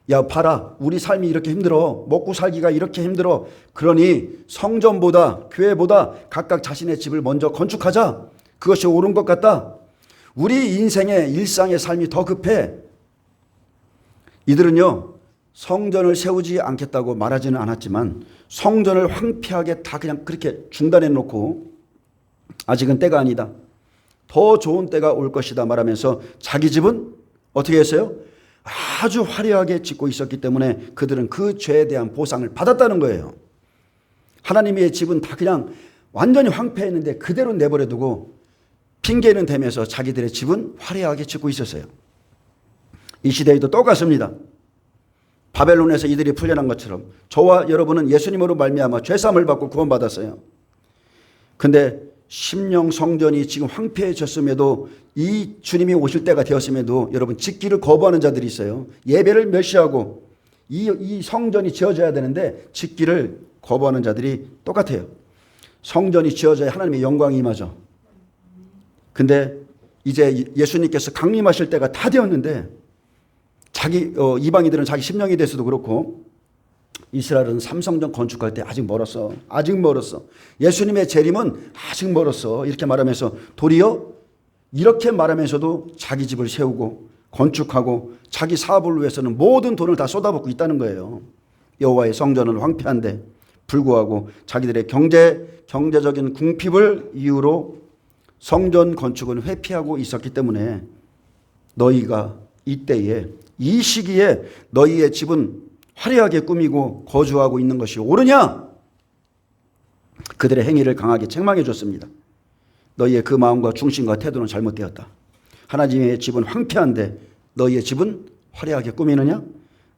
야 봐라, 우리 삶이 이렇게 힘들어, 먹고 살기가 이렇게 힘들어. 그러니 성전보다 교회보다 각각 자신의 집을 먼저 건축하자. 그것이 옳은 것 같다. 우리 인생의 일상의 삶이 더 급해. 이들은요 성전을 세우지 않겠다고 말하지는 않았지만 성전을 황폐하게 다 그냥 그렇게 중단해 놓고 아직은 때가 아니다, 더 좋은 때가 올 것이다 말하면서 자기 집은 어떻게 했어요? 아주 화려하게 짓고 있었기 때문에 그들은 그 죄에 대한 보상을 받았다는 거예요. 하나님의 집은 다 그냥 완전히 황폐했는데 그대로 내버려두고 핑계는 대면서 자기들의 집은 화려하게 짓고 있었어요. 이 시대에도 똑같습니다. 바벨론에서 이들이 풀려난 것처럼 저와 여러분은 예수님으로 말미암아 죄사함을 받고 구원받았어요. 근데 심령 성전이 지금 황폐해졌음에도, 이 주님이 오실 때가 되었음에도 여러분 짓기를 거부하는 자들이 있어요. 예배를 멸시하고 이 성전이 지어져야 되는데 짓기를 거부하는 자들이 똑같아요. 성전이 지어져야 하나님의 영광이 임하죠. 근데 이제 예수님께서 강림하실 때가 다 되었는데 이방인들은 자기 심령에 대해서도 그렇고 이스라엘은 삼성전 건축할 때 아직 멀었어. 예수님의 재림은 아직 멀었어. 이렇게 말하면서 도리어 이렇게 말하면서도 자기 집을 세우고 건축하고 자기 사업을 위해서는 모든 돈을 다 쏟아붓고 있다는 거예요. 여호와의 성전은 황폐한데 불구하고 자기들의 경제적인 궁핍을 이유로 성전 건축은 회피하고 있었기 때문에 너희가 이때에 이 시기에 너희의 집은 화려하게 꾸미고 거주하고 있는 것이 옳으냐? 그들의 행위를 강하게 책망해 줬습니다. 너희의 그 마음과 중심과 태도는 잘못되었다. 하나님의 집은 황폐한데 너희의 집은 화려하게 꾸미느냐?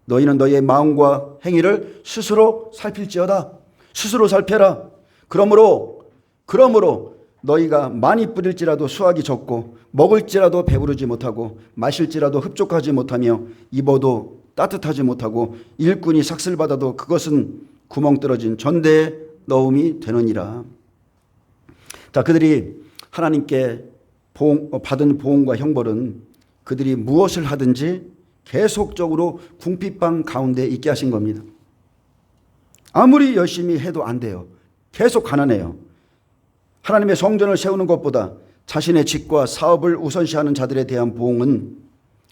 너희는 너희의 마음과 행위를 스스로 살필지어다. 스스로 살펴라. 그러므로 너희가 많이 뿌릴지라도 수확이 적고 먹을지라도 배부르지 못하고 마실지라도 흡족하지 못하며 입어도 따뜻하지 못하고 일꾼이 삭슬 받아도 그것은 구멍 떨어진 전대에 넣음이 되느니라. 자, 그들이 하나님께 받은 보응과 형벌은 그들이 무엇을 하든지 계속적으로 궁핍방 가운데 있게 하신 겁니다. 아무리 열심히 해도 안 돼요. 계속 가난해요. 하나님의 성전을 세우는 것보다 자신의 집과 사업을 우선시하는 자들에 대한 보응은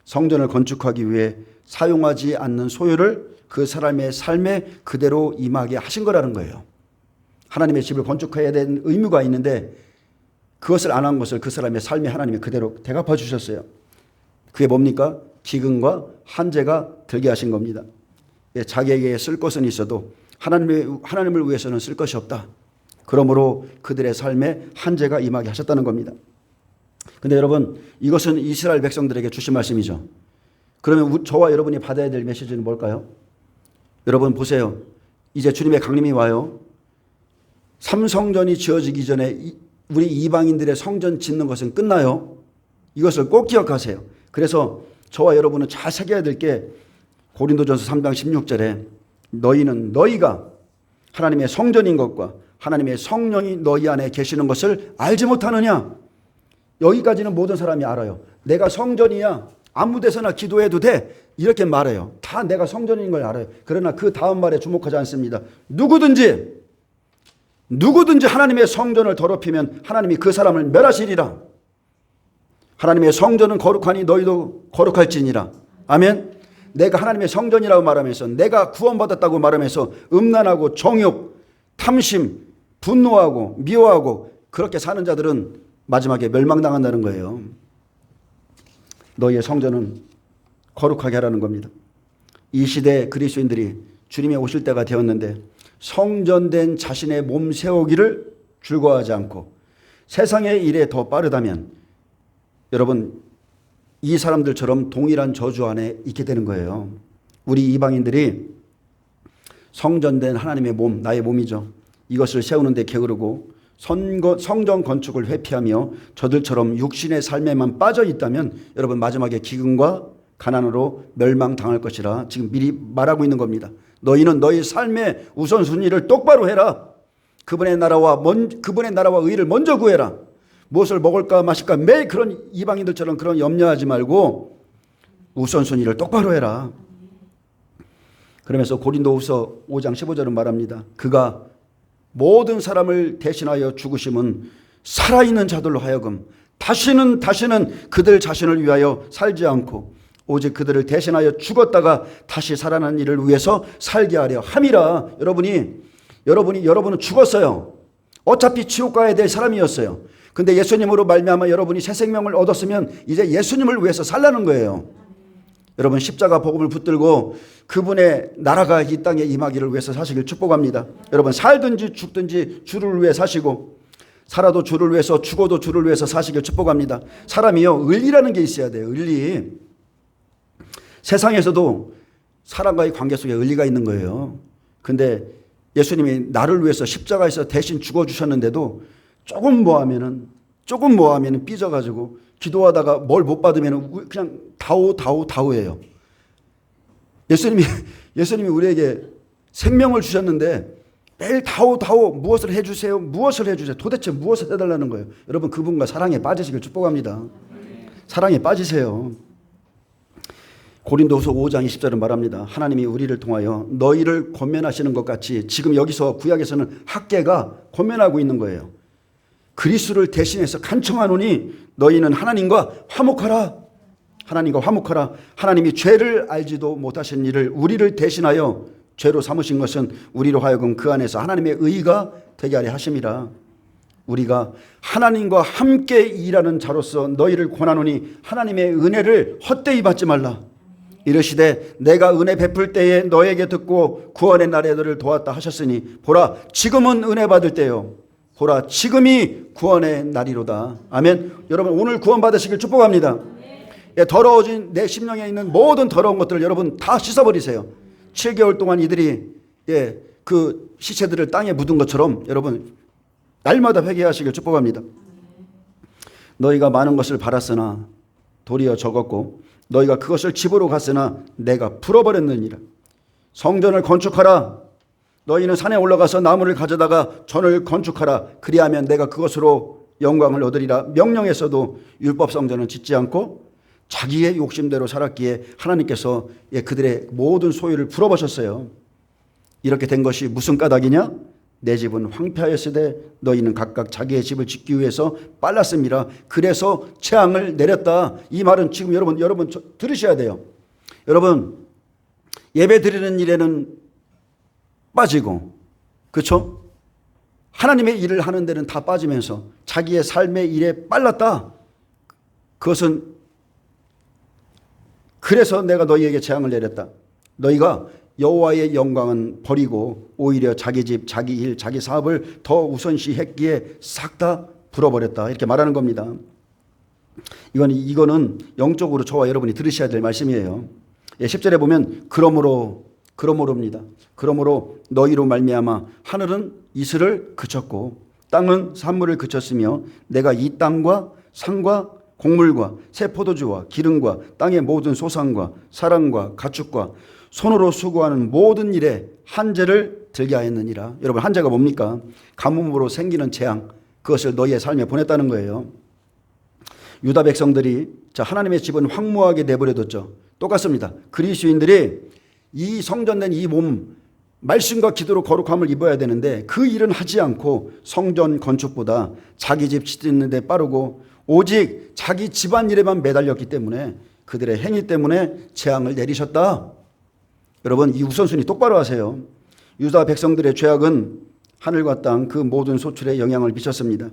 성전을 건축하기 위해 사용하지 않는 소유를 그 사람의 삶에 그대로 임하게 하신 거라는 거예요. 하나님의 집을 건축해야 되는 의무가 있는데 그것을 안 한 것을 그 사람의 삶에 하나님이 그대로 대갚아 주셨어요. 그게 뭡니까? 기근과 한재가 들게 하신 겁니다. 자기에게 쓸 것은 있어도 하나님을 위해서는 쓸 것이 없다. 그러므로 그들의 삶에 한재가 임하게 하셨다는 겁니다. 근데 여러분, 이것은 이스라엘 백성들에게 주신 말씀이죠. 그러면 저와 여러분이 받아야 될 메시지는 뭘까요? 여러분 보세요. 이제 주님의 강림이 와요. 삼성전이 지어지기 전에 우리 이방인들의 성전 짓는 것은 끝나요. 이것을 꼭 기억하세요. 그래서 저와 여러분은 잘 새겨야 될 게 고린도전서 3장 16절에 너희가 하나님의 성전인 것과 하나님의 성령이 너희 안에 계시는 것을 알지 못하느냐. 여기까지는 모든 사람이 알아요. 내가 성전이야. 아무 데서나 기도해도 돼. 이렇게 말해요. 다 내가 성전인 걸 알아요. 그러나 그 다음 말에 주목하지 않습니다. 누구든지 하나님의 성전을 더럽히면 하나님이 그 사람을 멸하시리라. 하나님의 성전은 거룩하니 너희도 거룩할지니라. 아멘. 내가 하나님의 성전이라고 말하면서 내가 구원받았다고 말하면서 음란하고 정욕, 탐심, 분노하고 미워하고 그렇게 사는 자들은 마지막에 멸망당한다는 거예요. 너희의 성전은 거룩하게 하라는 겁니다. 이 시대 그리스도인들이 주님이 오실 때가 되었는데 성전된 자신의 몸 세우기를 즐거워하지 않고 세상의 일에 더 빠르다면 여러분 이 사람들처럼 동일한 저주 안에 있게 되는 거예요. 우리 이방인들이 성전된 하나님의 몸, 나의 몸이죠. 이것을 세우는 데 게으르고 성전 건축을 회피하며 저들처럼 육신의 삶에만 빠져 있다면 여러분 마지막에 기근과 가난으로 멸망당할 것이라 지금 미리 말하고 있는 겁니다. 너희는 너희 삶의 우선순위를 똑바로 해라. 그분의 나라와 의를 먼저 구해라. 무엇을 먹을까 마실까 매일 그런 이방인들처럼 그런 염려하지 말고 우선순위를 똑바로 해라. 그러면서 고린도후서 5장 15절은 말합니다. 그가 모든 사람을 대신하여 죽으심은 살아있는 자들로 하여금 다시는 그들 자신을 위하여 살지 않고 오직 그들을 대신하여 죽었다가 다시 살아난 이를 위해서 살게 하려 함이라. 여러분은 죽었어요. 어차피 지옥 가야 될 사람이었어요. 근데 예수님으로 말미암아 여러분이 새 생명을 얻었으면 이제 예수님을 위해서 살라는 거예요. 여러분 십자가 복음을 붙들고 그분의 나라가 이 땅에 임하기를 위해서 사시길 축복합니다. 여러분 살든지 죽든지 주를 위해 사시고 살아도 주를 위해서 죽어도 주를 위해서 사시길 축복합니다. 사람이요 의리라는 게 있어야 돼요. 의리. 세상에서도 사람과의 관계 속에 의리가 있는 거예요. 근데 예수님이 나를 위해서 십자가에서 대신 죽어주셨는데도 조금 뭐 하면은 삐져가지고 기도하다가 뭘 못 받으면 그냥 다오예요. 예수님이 우리에게 생명을 주셨는데 매일 다오 무엇을 해주세요. 도대체 무엇을 해달라는 거예요. 여러분 그분과 사랑에 빠지시길 축복합니다. 사랑에 빠지세요. 고린도후서 5장 20절은 말합니다. 하나님이 우리를 통하여 너희를 권면하시는 것 같이 지금 여기서 구약에서는 학계가 권면하고 있는 거예요. 그리스도를 대신해서 간청하노니 너희는 하나님과 화목하라. 하나님이 죄를 알지도 못하신 일을 우리를 대신하여 죄로 삼으신 것은 우리로 하여금 그 안에서 하나님의 의가 되게 하려 하심이라. 우리가 하나님과 함께 일하는 자로서 너희를 권하노니 하나님의 은혜를 헛되이 받지 말라. 이르시되 내가 은혜 베풀 때에 너에게 듣고 구원의 날에 너를 도왔다 하셨으니 보라 지금은 은혜 받을 때요. 보라 지금이 구원의 날이로다. 아멘. 여러분 오늘 구원 받으시길 축복합니다. 더러워진 내 심령에 있는 모든 더러운 것들을 여러분 다 씻어버리세요. 7개월 동안 이들이 그 시체들을 땅에 묻은 것처럼 여러분 날마다 회개하시길 축복합니다. 너희가 많은 것을 바랐으나 도리어 적었고 너희가 그것을 집으로 갔으나 내가 풀어버렸느니라. 성전을 건축하라. 너희는 산에 올라가서 나무를 가져다가 전을 건축하라. 그리하면 내가 그것으로 영광을 얻으리라. 명령에서도 율법 성전은 짓지 않고 자기의 욕심대로 살았기에 하나님께서 그들의 모든 소유를 풀어버셨어요. 이렇게 된 것이 무슨 까닭이냐? 내 집은 황폐하였으되 너희는 각각 자기의 집을 짓기 위해서 빨랐음이라. 그래서 재앙을 내렸다. 이 말은 지금 여러분 들으셔야 돼요. 여러분, 예배 드리는 일에는 빠지고, 그렇죠? 하나님의 일을 하는 데는 다 빠지면서 자기의 삶의 일에 빨랐다. 그것은 그래서 내가 너희에게 재앙을 내렸다. 너희가 여호와의 영광은 버리고 오히려 자기 집, 자기 일, 자기 사업을 더 우선시했기에 싹 다 불어버렸다. 이렇게 말하는 겁니다. 이거는 영적으로 저와 여러분이 들으셔야 될 말씀이에요. 10절에 보면 그러므로입니다. 그러므로 너희로 말미암아 하늘은 이슬을 그쳤고 땅은 산물을 그쳤으며 내가 이 땅과 산과 곡물과 새 포도주와 기름과 땅의 모든 소산과 사람과 가축과 손으로 수고하는 모든 일에 한재를 들게 하였느니라. 여러분, 한재가 뭡니까? 가뭄으로 생기는 재앙, 그것을 너희의 삶에 보냈다는 거예요. 유다 백성들이 하나님의 집은 황무하게 내버려뒀죠. 똑같습니다. 그리스도인들이 이 성전된 이 몸, 말씀과 기도로 거룩함을 입어야 되는데 그 일은 하지 않고 성전 건축보다 자기 집 짓는 데 빠르고 오직 자기 집안일에만 매달렸기 때문에 그들의 행위 때문에 재앙을 내리셨다. 여러분, 이 우선순위 똑바로 하세요. 유다 백성들의 죄악은 하늘과 땅 그 모든 소출에 영향을 미쳤습니다.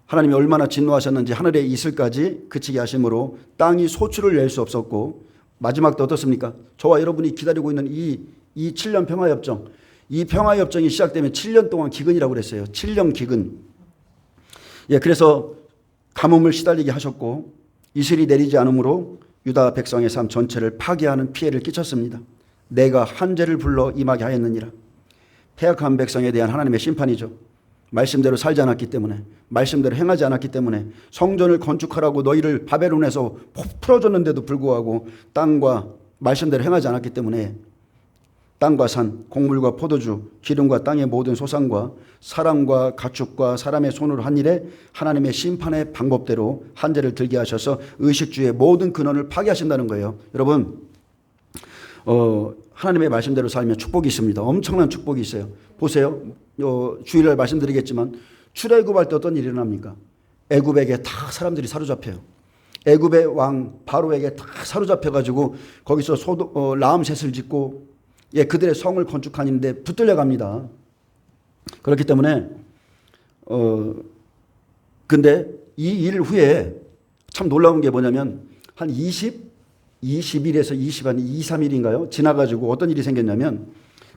하나님이 얼마나 진노하셨는지 하늘의 이슬까지 그치게 하심으로 땅이 소출을 낼 수 없었고, 마지막도 어떻습니까? 저와 여러분이 기다리고 있는 이 7년 평화협정, 이 평화협정이 시작되면 7년 동안 기근이라고 그랬어요. 7년 기근. 그래서 가뭄을 시달리게 하셨고 이슬이 내리지 않으므로 유다 백성의 삶 전체를 파괴하는 피해를 끼쳤습니다. 내가 한재를 불러 임하게 하였느니라. 패역한 백성에 대한 하나님의 심판이죠. 말씀대로 살지 않았기 때문에, 말씀대로 행하지 않았기 때문에, 성전을 건축하라고 너희를 바벨론에서 풀어줬는데도 불구하고 땅과 말씀대로 행하지 않았기 때문에 땅과 산, 곡물과 포도주, 기름과 땅의 모든 소산과 사람과 가축과 사람의 손으로 한 일에 하나님의 심판의 방법대로 한재를 들게 하셔서 의식주의 모든 근원을 파괴하신다는 거예요. 여러분, 하나님의 말씀대로 살면 축복이 있습니다. 엄청난 축복이 있어요. 보세요. 주일날 말씀드리겠지만 출애굽할 때 어떤 일이 일어납니까? 애굽에게 다 사람들이 사로잡혀요. 애굽의 왕 바로에게 다 사로잡혀가지고 거기서 라암셋을 짓고 그들의 성을 건축하는데 붙들려 갑니다. 그렇기 때문에 근데 이 일 후에 참 놀라운 게 뭐냐면 한 20일에서 2 3일인가요? 지나가지고 어떤 일이 생겼냐면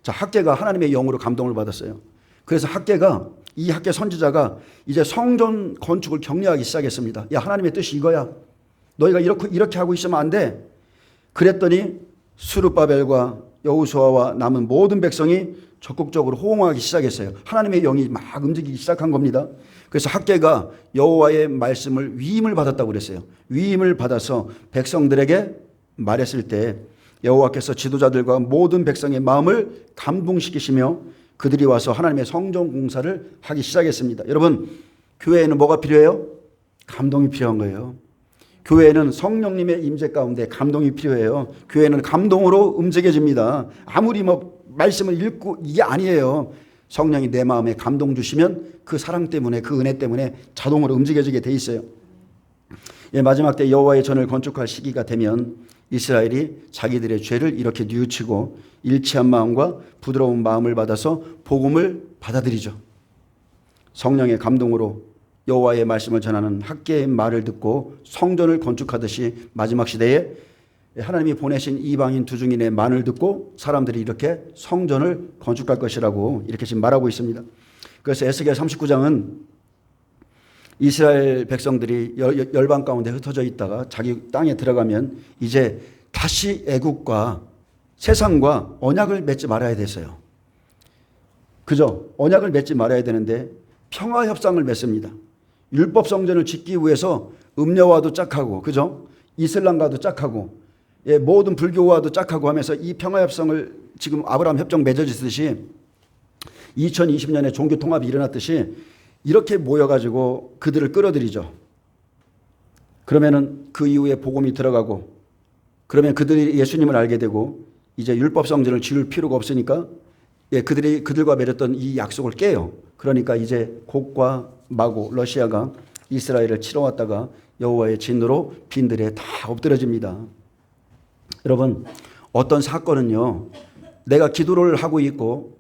학개가 하나님의 영으로 감동을 받았어요. 그래서 이 학개 선지자가 이제 성전 건축을 격려하기 시작했습니다. 야, 하나님의 뜻이 이거야. 너희가 이렇게 하고 있으면 안 돼. 그랬더니 스룹바벨과 여호수아와 남은 모든 백성이 적극적으로 호응하기 시작했어요. 하나님의 영이 막 움직이기 시작한 겁니다. 그래서 학개가 여호와의 말씀을 위임을 받았다고 그랬어요. 위임을 받아서 백성들에게 말했을 때 여호와께서 지도자들과 모든 백성의 마음을 감동시키시며 그들이 와서 하나님의 성전 공사를 하기 시작했습니다. 여러분, 교회에는 뭐가 필요해요? 감동이 필요한 거예요. 교회에는 성령님의 임재 가운데 감동이 필요해요. 교회는 감동으로 움직여집니다. 아무리 말씀을 읽고 이게 아니에요. 성령이 내 마음에 감동 주시면 그 사랑 때문에, 그 은혜 때문에 자동으로 움직여지게 돼 있어요. 마지막 때 여호와의 전을 건축할 시기가 되면 이스라엘이 자기들의 죄를 이렇게 뉘우치고 일치한 마음과 부드러운 마음을 받아서 복음을 받아들이죠. 성령의 감동으로 여호와의 말씀을 전하는 학개의 말을 듣고 성전을 건축하듯이 마지막 시대에 하나님이 보내신 이방인 두중인의 말을 듣고 사람들이 이렇게 성전을 건축할 것이라고 이렇게 지금 말하고 있습니다. 그래서 에스겔 39장은 이스라엘 백성들이 열방 가운데 흩어져 있다가 자기 땅에 들어가면 이제 다시 애국과 세상과 언약을 맺지 말아야 됐어요. 그죠? 언약을 맺지 말아야 되는데 평화협상을 맺습니다. 율법 성전을 짓기 위해서 음녀와도 짝하고, 그죠? 이슬람과도 짝하고, 모든 불교와도 짝하고 하면서 이 평화협상을 지금 아브라함 협정 맺어지듯이 2020년에 종교 통합이 일어났듯이 이렇게 모여가지고 그들을 끌어들이죠. 그러면은 그 이후에 복음이 들어가고, 그러면 그들이 예수님을 알게 되고 이제 율법 성전을 지을 필요가 없으니까 그들과 맺었던 이 약속을 깨요. 그러니까 이제 곡과 마고 러시아가 이스라엘을 치러 왔다가 여호와의 진노로 빈들에 다 엎드려집니다. 여러분, 어떤 사건은요, 내가 기도를 하고 있고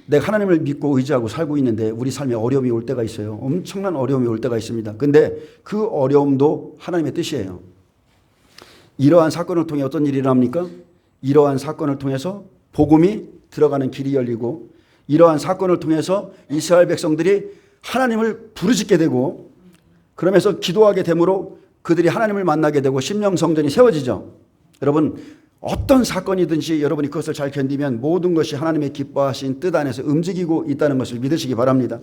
내가 하나님을 믿고 의지하고 살고 있는데 우리 삶에 어려움이 올 때가 있어요. 엄청난 어려움이 올 때가 있습니다. 근데 그 어려움도 하나님의 뜻이에요. 이러한 사건을 통해 어떤 일이 일어납니까? 이러한 사건을 통해서 복음이 들어가는 길이 열리고, 이러한 사건을 통해서 이스라엘 백성들이 하나님을 부르짖게 되고, 그러면서 기도하게 되므로 그들이 하나님을 만나게 되고 심령 성전이 세워지죠. 여러분, 어떤 사건이든지 여러분이 그것을 잘 견디면 모든 것이 하나님의 기뻐하신 뜻 안에서 움직이고 있다는 것을 믿으시기 바랍니다.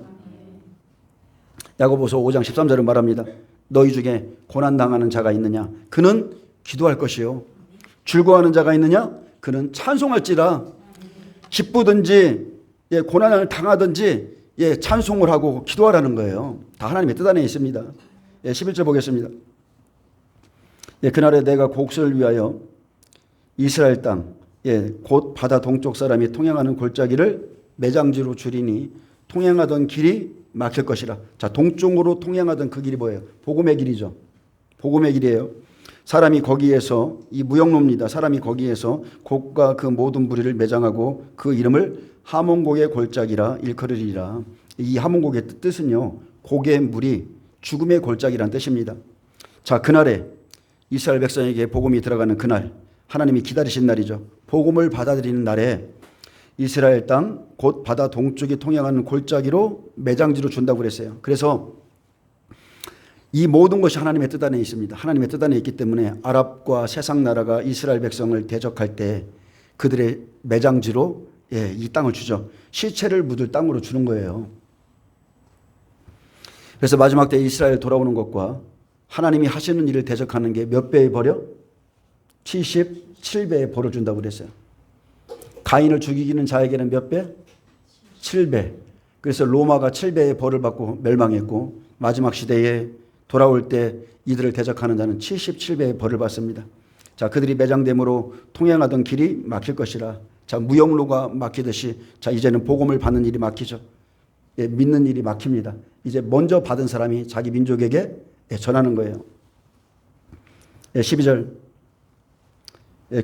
야고보서 5장 13절은 말합니다. 너희 중에 고난당하는 자가 있느냐? 그는 기도할 것이요. 즐거워하는 자가 있느냐? 그는 찬송할지라. 기쁘든지 고난을 당하든지 찬송을 하고 기도하라는 거예요. 다 하나님의 뜻 안에 있습니다. 11절 보겠습니다. 그날에 내가 곡식을 위하여 이스라엘 땅 곧 바다 동쪽 사람이 통행하는 골짜기를 매장지로 줄이니 통행하던 길이 막힐 것이라. 자, 동쪽으로 통행하던 그 길이 뭐예요? 복음의 길이죠. 복음의 길이에요. 사람이 거기에서, 이 무역로입니다. 사람이 거기에서 곡과 그 모든 무리를 매장하고 그 이름을 하몬곡의 골짜기라 일컬으리라. 이 하몬곡의 뜻은요, 곡의 무리, 죽음의 골짜기란 뜻입니다. 자, 그날에 이스라엘 백성에게 복음이 들어가는 그날, 하나님이 기다리신 날이죠. 복음을 받아들이는 날에 이스라엘 땅 곧 바다 동쪽이 통행하는 골짜기로 매장지로 준다고 그랬어요. 그래서 이 모든 것이 하나님의 뜻 안에 있습니다. 하나님의 뜻 안에 있기 때문에 아랍과 세상 나라가 이스라엘 백성을 대적할 때 그들의 매장지로 이 땅을 주죠. 시체를 묻을 땅으로 주는 거예요. 그래서 마지막 때 이스라엘 돌아오는 것과 하나님이 하시는 일을 대적하는 게 몇 배의 벌이요? 77배의 벌을 준다고 그랬어요. 가인을 죽이기는 자에게는 몇 배? 7배. 그래서 로마가 7배의 벌을 받고 멸망했고, 마지막 시대에 돌아올 때 이들을 대적하는 자는 77배의 벌을 받습니다. 자, 그들이 매장됨으로 통행하던 길이 막힐 것이라. 자, 무역로가 막히듯이, 자, 이제는 복음을 받는 일이 막히죠. 믿는 일이 막힙니다. 이제 먼저 받은 사람이 자기 민족에게 전하는 거예요. 12절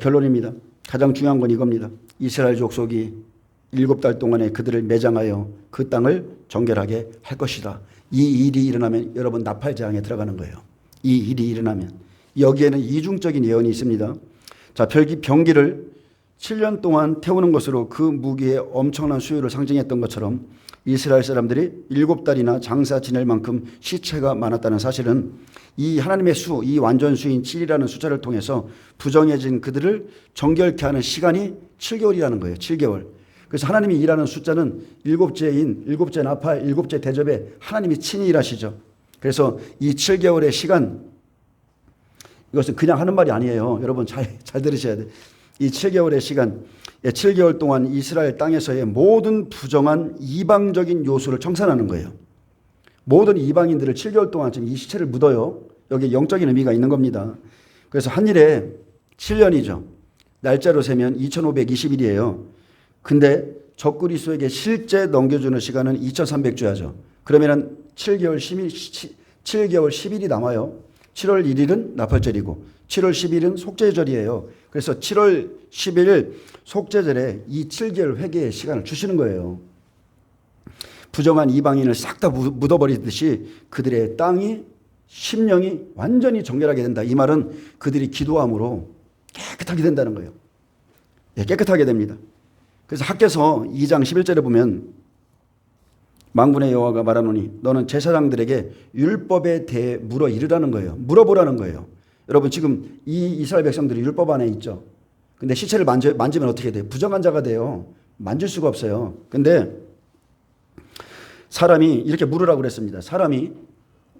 결론입니다. 가장 중요한 건 이겁니다. 이스라엘 족속이 7달 동안에 그들을 매장하여 그 땅을 정결하게 할 것이다. 이 일이 일어나면 여러분 나팔재앙에 들어가는 거예요. 이 일이 일어나면. 여기에는 이중적인 예언이 있습니다. 자, 병기를 7년 동안 태우는 것으로 그 무기의 엄청난 수요를 상징했던 것처럼 이스라엘 사람들이 7달이나 장사 지낼 만큼 시체가 많았다는 사실은 이 하나님의 수, 이 완전수인 7이라는 숫자를 통해서 부정해진 그들을 정결케 하는 시간이 7개월이라는 거예요. 7개월. 그래서 하나님이 일하는 숫자는 7째인, 7째 나팔, 7째 대접에 하나님이 친히 일하시죠. 그래서 이 7개월의 시간, 이것은 그냥 하는 말이 아니에요. 여러분 잘 들으셔야 돼요. 이 7개월의 시간, 7개월 동안 이스라엘 땅에서의 모든 부정한 이방적인 요소를 청산하는 거예요. 모든 이방인들을 7개월 동안 지금 이 시체를 묻어요. 여기에 영적인 의미가 있는 겁니다. 그래서 한 일에 7년이죠. 날짜로 세면 2520일이에요. 근데 적그리스도에게 실제 넘겨주는 시간은 2300주야죠. 그러면은 7개월 10일이 남아요. 7월 1일은 나팔절이고 7월 10일은 속죄절이에요. 그래서 7월 10일 속죄절에 이 7개월 회개의 시간을 주시는 거예요. 부정한 이방인을 싹 다 묻어버리듯이 그들의 땅이 심령이 완전히 정결하게 된다. 이 말은 그들이 기도함으로 깨끗하게 된다는 거예요. 깨끗하게 됩니다. 그래서 학개서 2장 11절에 보면 만군의 여호와가 말하노니 너는 제사장들에게 율법에 대해 물어 이르라는 거예요. 물어보라는 거예요. 여러분 지금 이 이스라엘 백성들이 율법 안에 있죠. 근데 시체를 만지면 어떻게 돼요? 부정한 자가 돼요. 만질 수가 없어요. 근데 사람이 이렇게 물으라고 그랬습니다. 사람이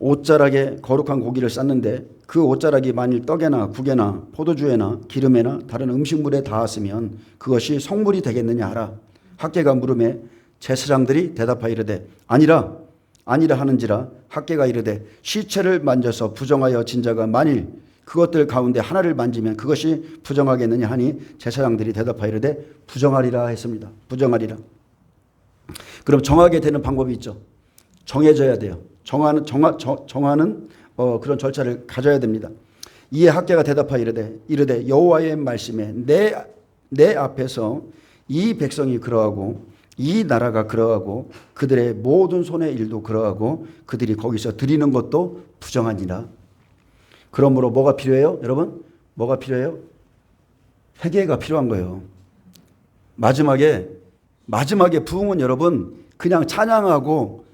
옷자락에 거룩한 고기를 쌌는데 그 옷자락이 만일 떡에나 국에나 포도주에나 기름에나 다른 음식물에 닿았으면 그것이 성물이 되겠느냐 하라. 학개가 물음에 제사장들이 대답하이르되 아니라 하는지라. 학개가 이르되 시체를 만져서 부정하여 진 자가 만일 그것들 가운데 하나를 만지면 그것이 부정하겠느냐 하니 제사장들이 대답하이르되 부정하리라 했습니다. 부정하리라. 그럼 정하게 되는 방법이 있죠. 정해져야 돼요. 정하는 그런 절차를 가져야 됩니다. 이에 학개가 대답하여 이르되 여호와의 말씀에 내 앞에서 이 백성이 그러하고 이 나라가 그러하고 그들의 모든 손의 일도 그러하고 그들이 거기서 드리는 것도 부정하니라. 그러므로 뭐가 필요해요? 여러분, 뭐가 필요해요? 회개가 필요한 거예요. 마지막에 부흥은 여러분 그냥 찬양하고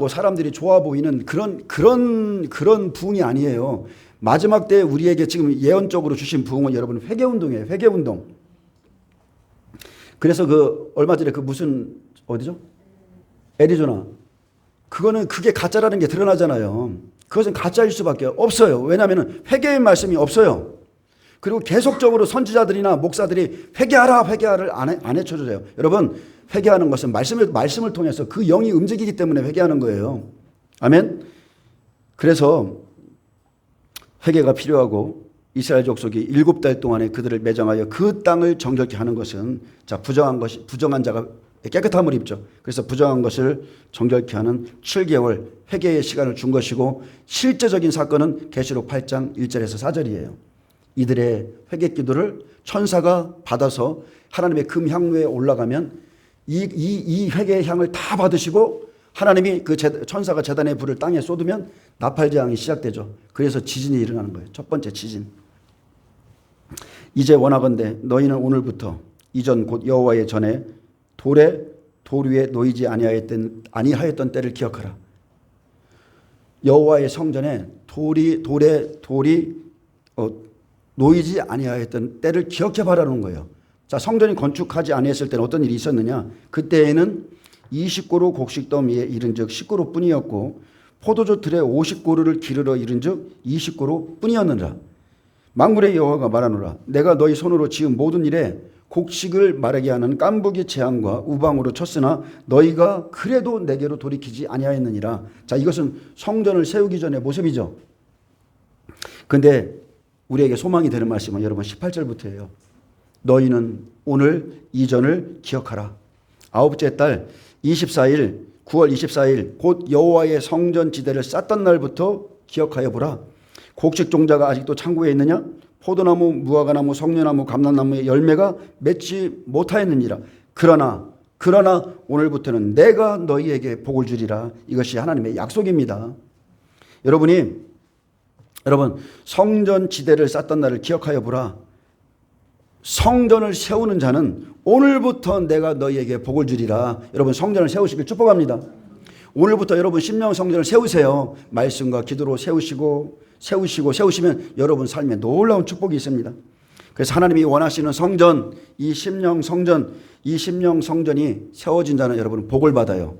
사람들이 좋아 보이는 그런 부흥이 아니에요. 마지막 때 우리에게 지금 예언적으로 주신 부흥은 여러분 회개운동이에요. 회개운동. 그래서 얼마 전에 어디죠? 애리조나. 그게 가짜라는 게 드러나잖아요. 그것은 가짜일 수밖에 없어요. 왜냐하면 회개의 말씀이 없어요. 그리고 계속적으로 선지자들이나 목사들이 회개하라를 안 해쳐줘요. 여러분, 회개하는 것은 말씀을 통해서 그 영이 움직이기 때문에 회개하는 거예요. 아멘. 그래서 회개가 필요하고 이스라엘 족속이 7달 동안에 그들을 매장하여 그 땅을 정결케 하는 것은 부정한 자가 깨끗함을 입죠. 그래서 부정한 것을 정결케 하는 7개월 회개의 시간을 준 것이고 실제적인 사건은 계시록 8장 1절에서 4절이에요. 이들의 회개 기도를 천사가 받아서 하나님의 금향로에 올라가면 이 회개의 향을 다 받으시고 하나님이 천사가 제단의 불을 땅에 쏟으면 나팔재앙이 시작되죠. 그래서 지진이 일어나는 거예요. 첫 번째 지진. 이제 원하건대 너희는 오늘부터 이전 곧 여호와의 전에 돌 위에 놓이지 아니하였던 때를 기억하라. 여호와의 성전에 돌이 놓이지 아니하였던 때를 기억해 봐라는 거예요. 자, 성전이 건축하지 아니했을 때는 어떤 일이 있었느냐? 그때에는 20고루 곡식더미에 이른즉 10고루 뿐이었고 포도주 틀에 50고루를 기르러 이른즉 20고루 뿐이었느니라. 만군의 여호와가 말하노라. 내가 너희 손으로 지은 모든 일에 곡식을 마르게 하는 깐부기 재앙과 우방으로 쳤으나 너희가 그래도 내게로 돌이키지 아니하였느니라. 자, 이것은 성전을 세우기 전의 모습이죠. 그런데 우리에게 소망이 되는 말씀은 여러분 18절부터예요. 너희는 오늘 이전을 기억하라. 아홉째 달 9월 24일 곧 여호와의 성전 지대를 쌓던 날부터 기억하여 보라. 곡식 종자가 아직도 창고에 있느냐? 포도나무, 무화과나무, 성려나무, 감람나무의 열매가 맺지 못하였느니라. 그러나 오늘부터는 내가 너희에게 복을 주리라. 이것이 하나님의 약속입니다. 여러분, 성전 지대를 쌓던 날을 기억하여 보라. 성전을 세우는 자는 오늘부터 내가 너희에게 복을 주리라. 여러분, 성전을 세우시길 축복합니다. 오늘부터 여러분 심령 성전을 세우세요. 말씀과 기도로 세우시면 여러분 삶에 놀라운 축복이 있습니다. 그래서 하나님이 원하시는 성전, 이 심령 성전이 세워진 자는 여러분 복을 받아요.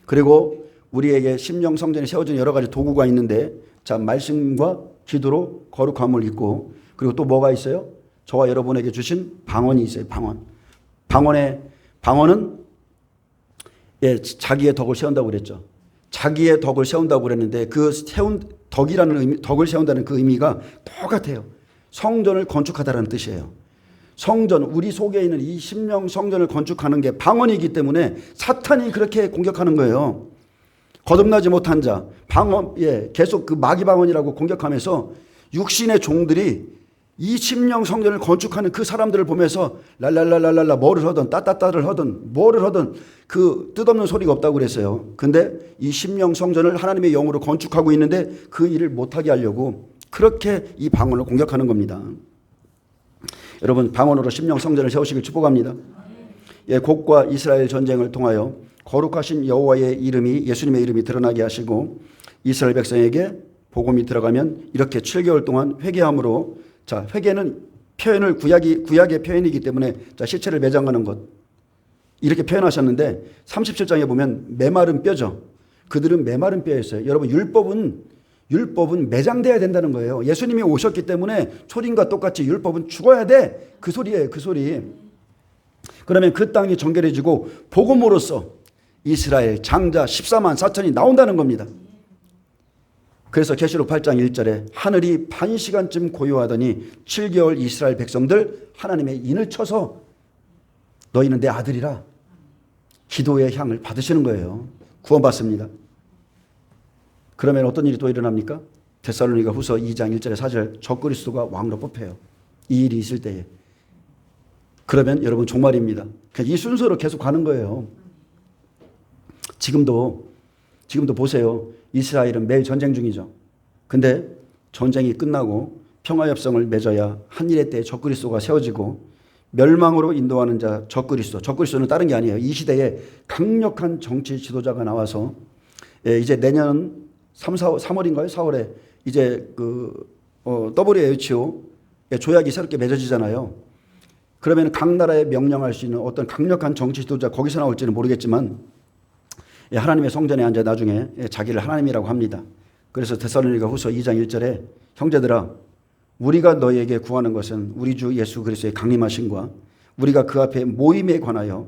그리고 우리에게 심령 성전이 세워진 여러 가지 도구가 있는데, 자, 말씀과 기도로 거룩함을 입고, 그리고 또 뭐가 있어요? 저와 여러분에게 주신 방언이 있어요. 방언은 자기의 덕을 세운다고 그랬죠. 자기의 덕을 세운다고 그랬는데 그 덕을 세운다는 그 의미가 똑같아요. 성전을 건축하다라는 뜻이에요. 성전, 우리 속에 있는 이 심령 성전을 건축하는 게 방언이기 때문에 사탄이 그렇게 공격하는 거예요. 거듭나지 못한 자, 계속 그 마귀 방언이라고 공격하면서 육신의 종들이 이 심령 성전을 건축하는 그 사람들을 보면서 랄랄랄랄랄라 뭐를 하든 따따따를 하든 뭐를 하든 그 뜻없는 소리가 없다고 그랬어요. 근데 이 심령 성전을 하나님의 영으로 건축하고 있는데 그 일을 못하게 하려고 그렇게 이 방언을 공격하는 겁니다. 여러분, 방언으로 심령 성전을 세우시길 축복합니다. 곡과 이스라엘 전쟁을 통하여 거룩하신 여호와의 이름이, 예수님의 이름이 드러나게 하시고 이스라엘 백성에게 복음이 들어가면 이렇게 7개월 동안 회개함으로, 자, 회개는 표현을 구약의 표현이기 때문에, 자, 시체를 매장하는 것 이렇게 표현하셨는데 37장에 보면 메마른 뼈죠. 그들은 메마른 뼈였어요. 여러분, 율법은 매장돼야 된다는 거예요. 예수님이 오셨기 때문에 초림과 똑같이 율법은 죽어야 돼. 그 소리예요. 그 소리. 그러면 그 땅이 정결해지고 복음으로써 이스라엘 장자 14만 4천이 나온다는 겁니다. 그래서 계시록 8장 1절에 하늘이 반시간쯤 고요하더니 7개월 이스라엘 백성들 하나님의 인을 쳐서 너희는 내 아들이라. 기도의 향을 받으시는 거예요. 구원받습니다. 그러면 어떤 일이 또 일어납니까? 데살로니가 후서 2장 1절에 4절 적그리스도가 왕으로 뽑혀요. 이 일이 있을 때에. 그러면 여러분 종말입니다. 이 순서로 계속 가는 거예요. 지금도 보세요. 이스라엘은 매일 전쟁 중이죠. 근데 전쟁이 끝나고 평화협정을 맺어야 한일의 때에 적그리스도가 세워지고 멸망으로 인도하는 자 적그리스도는 다른 게 아니에요. 이 시대에 강력한 정치 지도자가 나와서 이제 내년 3월인가요? 4월에 이제 WHO 조약이 새롭게 맺어지잖아요. 그러면 각 나라에 명령할 수 있는 어떤 강력한 정치 지도자 거기서 나올지는 모르겠지만 하나님의 성전에 앉아 나중에 자기를 하나님이라고 합니다. 그래서 데살로니가 후서 2장 1절에 형제들아 우리가 너희에게 구하는 것은 우리 주 예수 그리스도의 강림하심과 우리가 그 앞에 모임에 관하여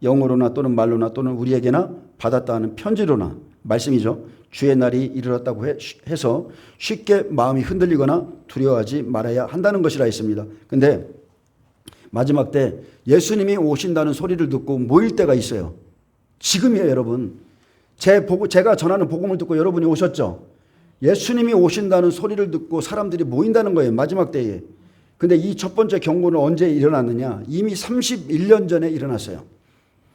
영어로나 또는 말로나 또는 우리에게나 받았다 하는 편지로나 말씀이죠. 주의 날이 이르렀다고 해서 쉽게 마음이 흔들리거나 두려워하지 말아야 한다는 것이라 했습니다. 근데 마지막 때 예수님이 오신다는 소리를 듣고 모일 때가 있어요. 지금이에요, 여러분. 제가 전하는 복음을 듣고 여러분이 오셨죠. 예수님이 오신다는 소리를 듣고 사람들이 모인다는 거예요. 마지막 때에. 근데 이 첫 번째 경고는 언제 일어났느냐? 이미 31년 전에 일어났어요.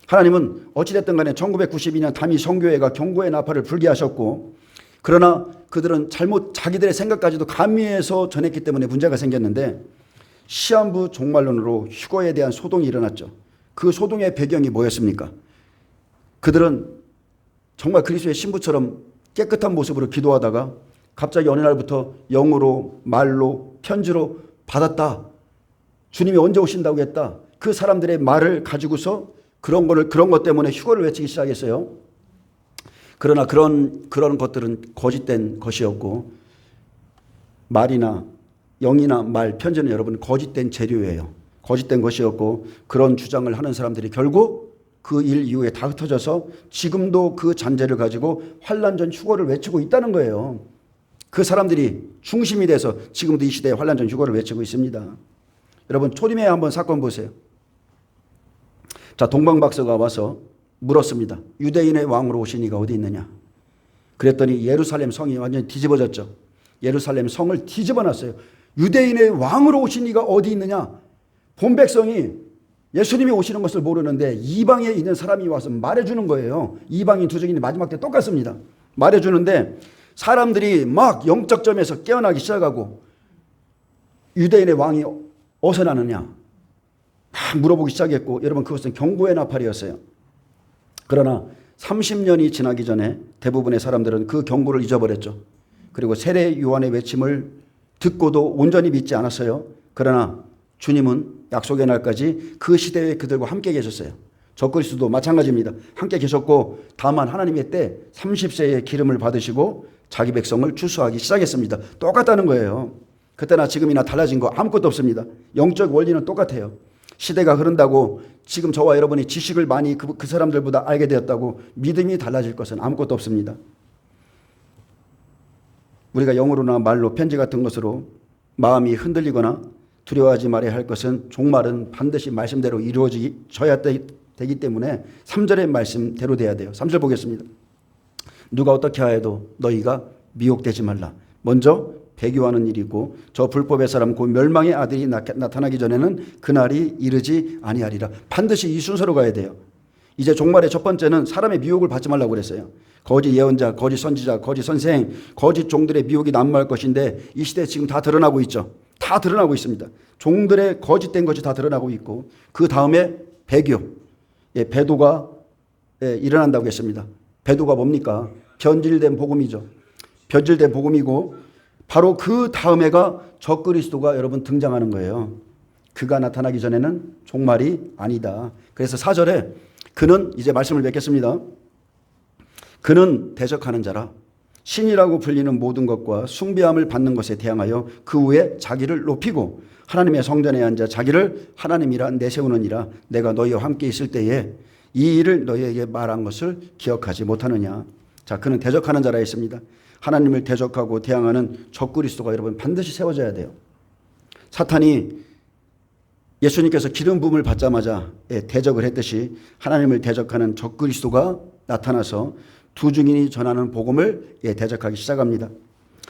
하나님은 어찌됐든 간에 1992년 다미 선교회가 경고의 나팔을 불게 하셨고 그러나 그들은 자기들의 생각까지도 가미해서 전했기 때문에 문제가 생겼는데 시한부 종말론으로 휴거에 대한 소동이 일어났죠. 그 소동의 배경이 뭐였습니까? 그들은 정말 그리스도의 신부처럼 깨끗한 모습으로 기도하다가 갑자기 어느 날부터 영으로 말로 편지로 받았다. 주님이 언제 오신다고 했다. 그 사람들의 말을 가지고서 그런 것 때문에 휴거를 외치기 시작했어요. 그러나 그런 것들은 거짓된 것이었고 말이나 영이나 말, 편지는 여러분 거짓된 재료예요. 거짓된 것이었고 그런 주장을 하는 사람들이 결국 그 일 이후에 다 흩어져서 지금도 그 잔재를 가지고 환란전 휴거를 외치고 있다는 거예요. 그 사람들이 중심이 돼서 지금도 이 시대에 환란전 휴거를 외치고 있습니다. 여러분 초림의 한번 사건 보세요. 자, 동방박사가 와서 물었습니다. 유대인의 왕으로 오신 이가 어디 있느냐? 그랬더니 예루살렘 성이 완전히 뒤집어졌죠. 예루살렘 성을 뒤집어놨어요. 유대인의 왕으로 오신 이가 어디 있느냐? 본 백성이 예수님이 오시는 것을 모르는데 이방에 있는 사람이 와서 말해주는 거예요. 이방인 투정인이 마지막 때 똑같습니다. 말해주는데 사람들이 막 영적 점에서 깨어나기 시작하고 유대인의 왕이 어디서 나느냐 막 물어보기 시작했고 여러분 그것은 경고의 나팔이었어요. 그러나 30년이 지나기 전에 대부분의 사람들은 그 경고를 잊어버렸죠. 그리고 세례 요한의 외침을 듣고도 온전히 믿지 않았어요. 그러나 주님은 약속의 날까지 그 시대에 그들과 함께 계셨어요. 적그리스도도 마찬가지입니다. 함께 계셨고 다만 하나님의 때 30세의 기름을 받으시고 자기 백성을 추수하기 시작했습니다. 똑같다는 거예요. 그때나 지금이나 달라진 거 아무것도 없습니다. 영적 원리는 똑같아요. 시대가 흐른다고 지금 저와 여러분이 지식을 많이 그 사람들보다 알게 되었다고 믿음이 달라질 것은 아무것도 없습니다. 우리가 영어로나 말로 편지 같은 것으로 마음이 흔들리거나 두려워하지 말아야 할 것은 종말은 반드시 말씀대로 이루어져야 되기 때문에 3절의 말씀대로 돼야 돼요. 3절 보겠습니다. 누가 어떻게 하여도 너희가 미혹되지 말라. 먼저 배교하는 일이 있고 저 불법의 사람 곧 멸망의 아들이 나타나기 전에는 그날이 이르지 아니하리라. 반드시 이 순서로 가야 돼요. 이제 종말의 첫 번째는 사람의 미혹을 받지 말라고 그랬어요. 거짓 예언자, 거짓 선지자, 거짓 선생, 거짓 종들의 미혹이 난무할 것인데 이 시대에 지금 다 드러나고 있죠. 다 드러나고 있습니다. 종들의 거짓된 것이 다 드러나고 있고 그 다음에 배교, 배도가 일어난다고 했습니다. 배도가 뭡니까? 변질된 복음이죠. 변질된 복음이고 바로 그 다음에가 적그리스도가 여러분 등장하는 거예요. 그가 나타나기 전에는 종말이 아니다. 그래서 4절에 그는 이제 말씀을 맺겠습니다. 그는 대적하는 자라 신이라고 불리는 모든 것과 숭배함을 받는 것에 대항하여 그 후에 자기를 높이고 하나님의 성전에 앉아 자기를 하나님이라 내세우느니라. 내가 너희와 함께 있을 때에 이 일을 너희에게 말한 것을 기억하지 못하느냐. 자, 그는 대적하는 자라 했습니다. 하나님을 대적하고 대항하는 적그리스도가 여러분 반드시 세워져야 돼요. 사탄이 예수님께서 기름 부음을 받자마자 대적을 했듯이 하나님을 대적하는 적그리스도가 나타나서 두 증인이 전하는 복음을 대적하기 시작합니다.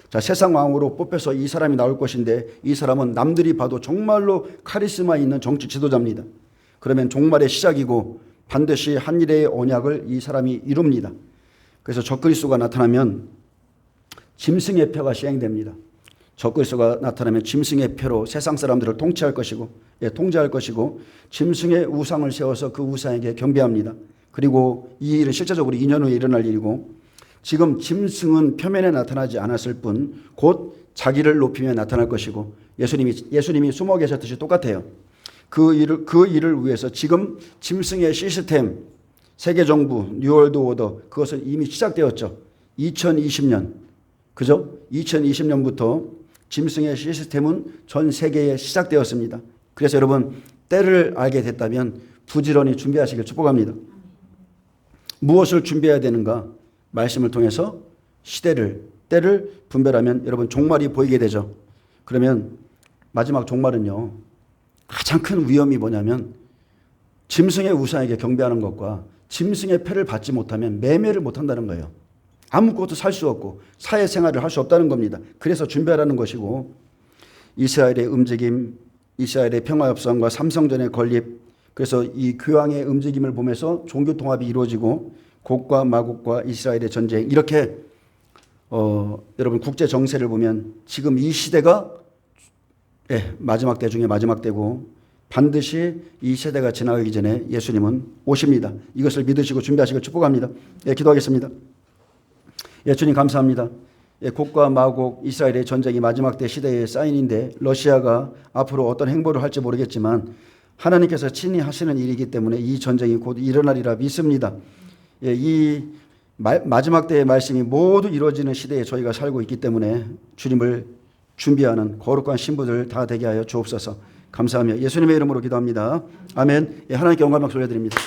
자, 세상 왕으로 뽑혀서 이 사람이 나올 것인데 이 사람은 남들이 봐도 정말로 카리스마 있는 정치 지도자입니다. 그러면 종말의 시작이고 반드시 한 일의 언약을 이 사람이 이룹니다. 그래서 적그리스도가 나타나면 짐승의 표가 시행됩니다. 적그리스도가 나타나면 짐승의 표로 세상 사람들을 통치할 것이고 통제할 것이고 짐승의 우상을 세워서 그 우상에게 경배합니다. 그리고 이 일은 실제적으로 2년 후에 일어날 일이고 지금 짐승은 표면에 나타나지 않았을 뿐 곧 자기를 높이며 나타날 것이고 예수님이 숨어 계셨듯이 똑같아요. 그 일을 위해서 지금 짐승의 시스템, 세계정부, 뉴월드 오더 그것은 이미 시작되었죠. 2020년 그죠? 2020년부터 짐승의 시스템은 전 세계에 시작되었습니다. 그래서 여러분 때를 알게 됐다면 부지런히 준비하시길 축복합니다. 무엇을 준비해야 되는가? 말씀을 통해서 때를 분별하면 여러분 종말이 보이게 되죠. 그러면 마지막 종말은요. 가장 큰 위험이 뭐냐면 짐승의 우상에게 경배하는 것과 짐승의 패를 받지 못하면 매매를 못한다는 거예요. 아무것도 살 수 없고 사회생활을 할 수 없다는 겁니다. 그래서 준비하라는 것이고 이스라엘의 움직임, 이스라엘의 평화협상과 삼성전의 건립 그래서 이 교황의 움직임을 보면서 종교통합이 이루어지고 곡과 마곡과 이스라엘의 전쟁 이렇게 여러분 국제 정세를 보면 지금 이 시대가 마지막 때 중에 마지막 때고 반드시 이 세대가 지나가기 전에 예수님은 오십니다. 이것을 믿으시고 준비하시길 축복합니다. 기도하겠습니다. 주님 감사합니다. 곡과 마곡 이스라엘의 전쟁이 마지막 때 시대의 사인인데 러시아가 앞으로 어떤 행보를 할지 모르겠지만 하나님께서 친히 하시는 일이기 때문에 이 전쟁이 곧 일어나리라 믿습니다. 이 마지막 때의 말씀이 모두 이루어지는 시대에 저희가 살고 있기 때문에 주님을 준비하는 거룩한 신부들 다 되게 하여 주옵소서. 감사하며 예수님의 이름으로 기도합니다. 아멘. 하나님께 영광 박수 올려드립니다.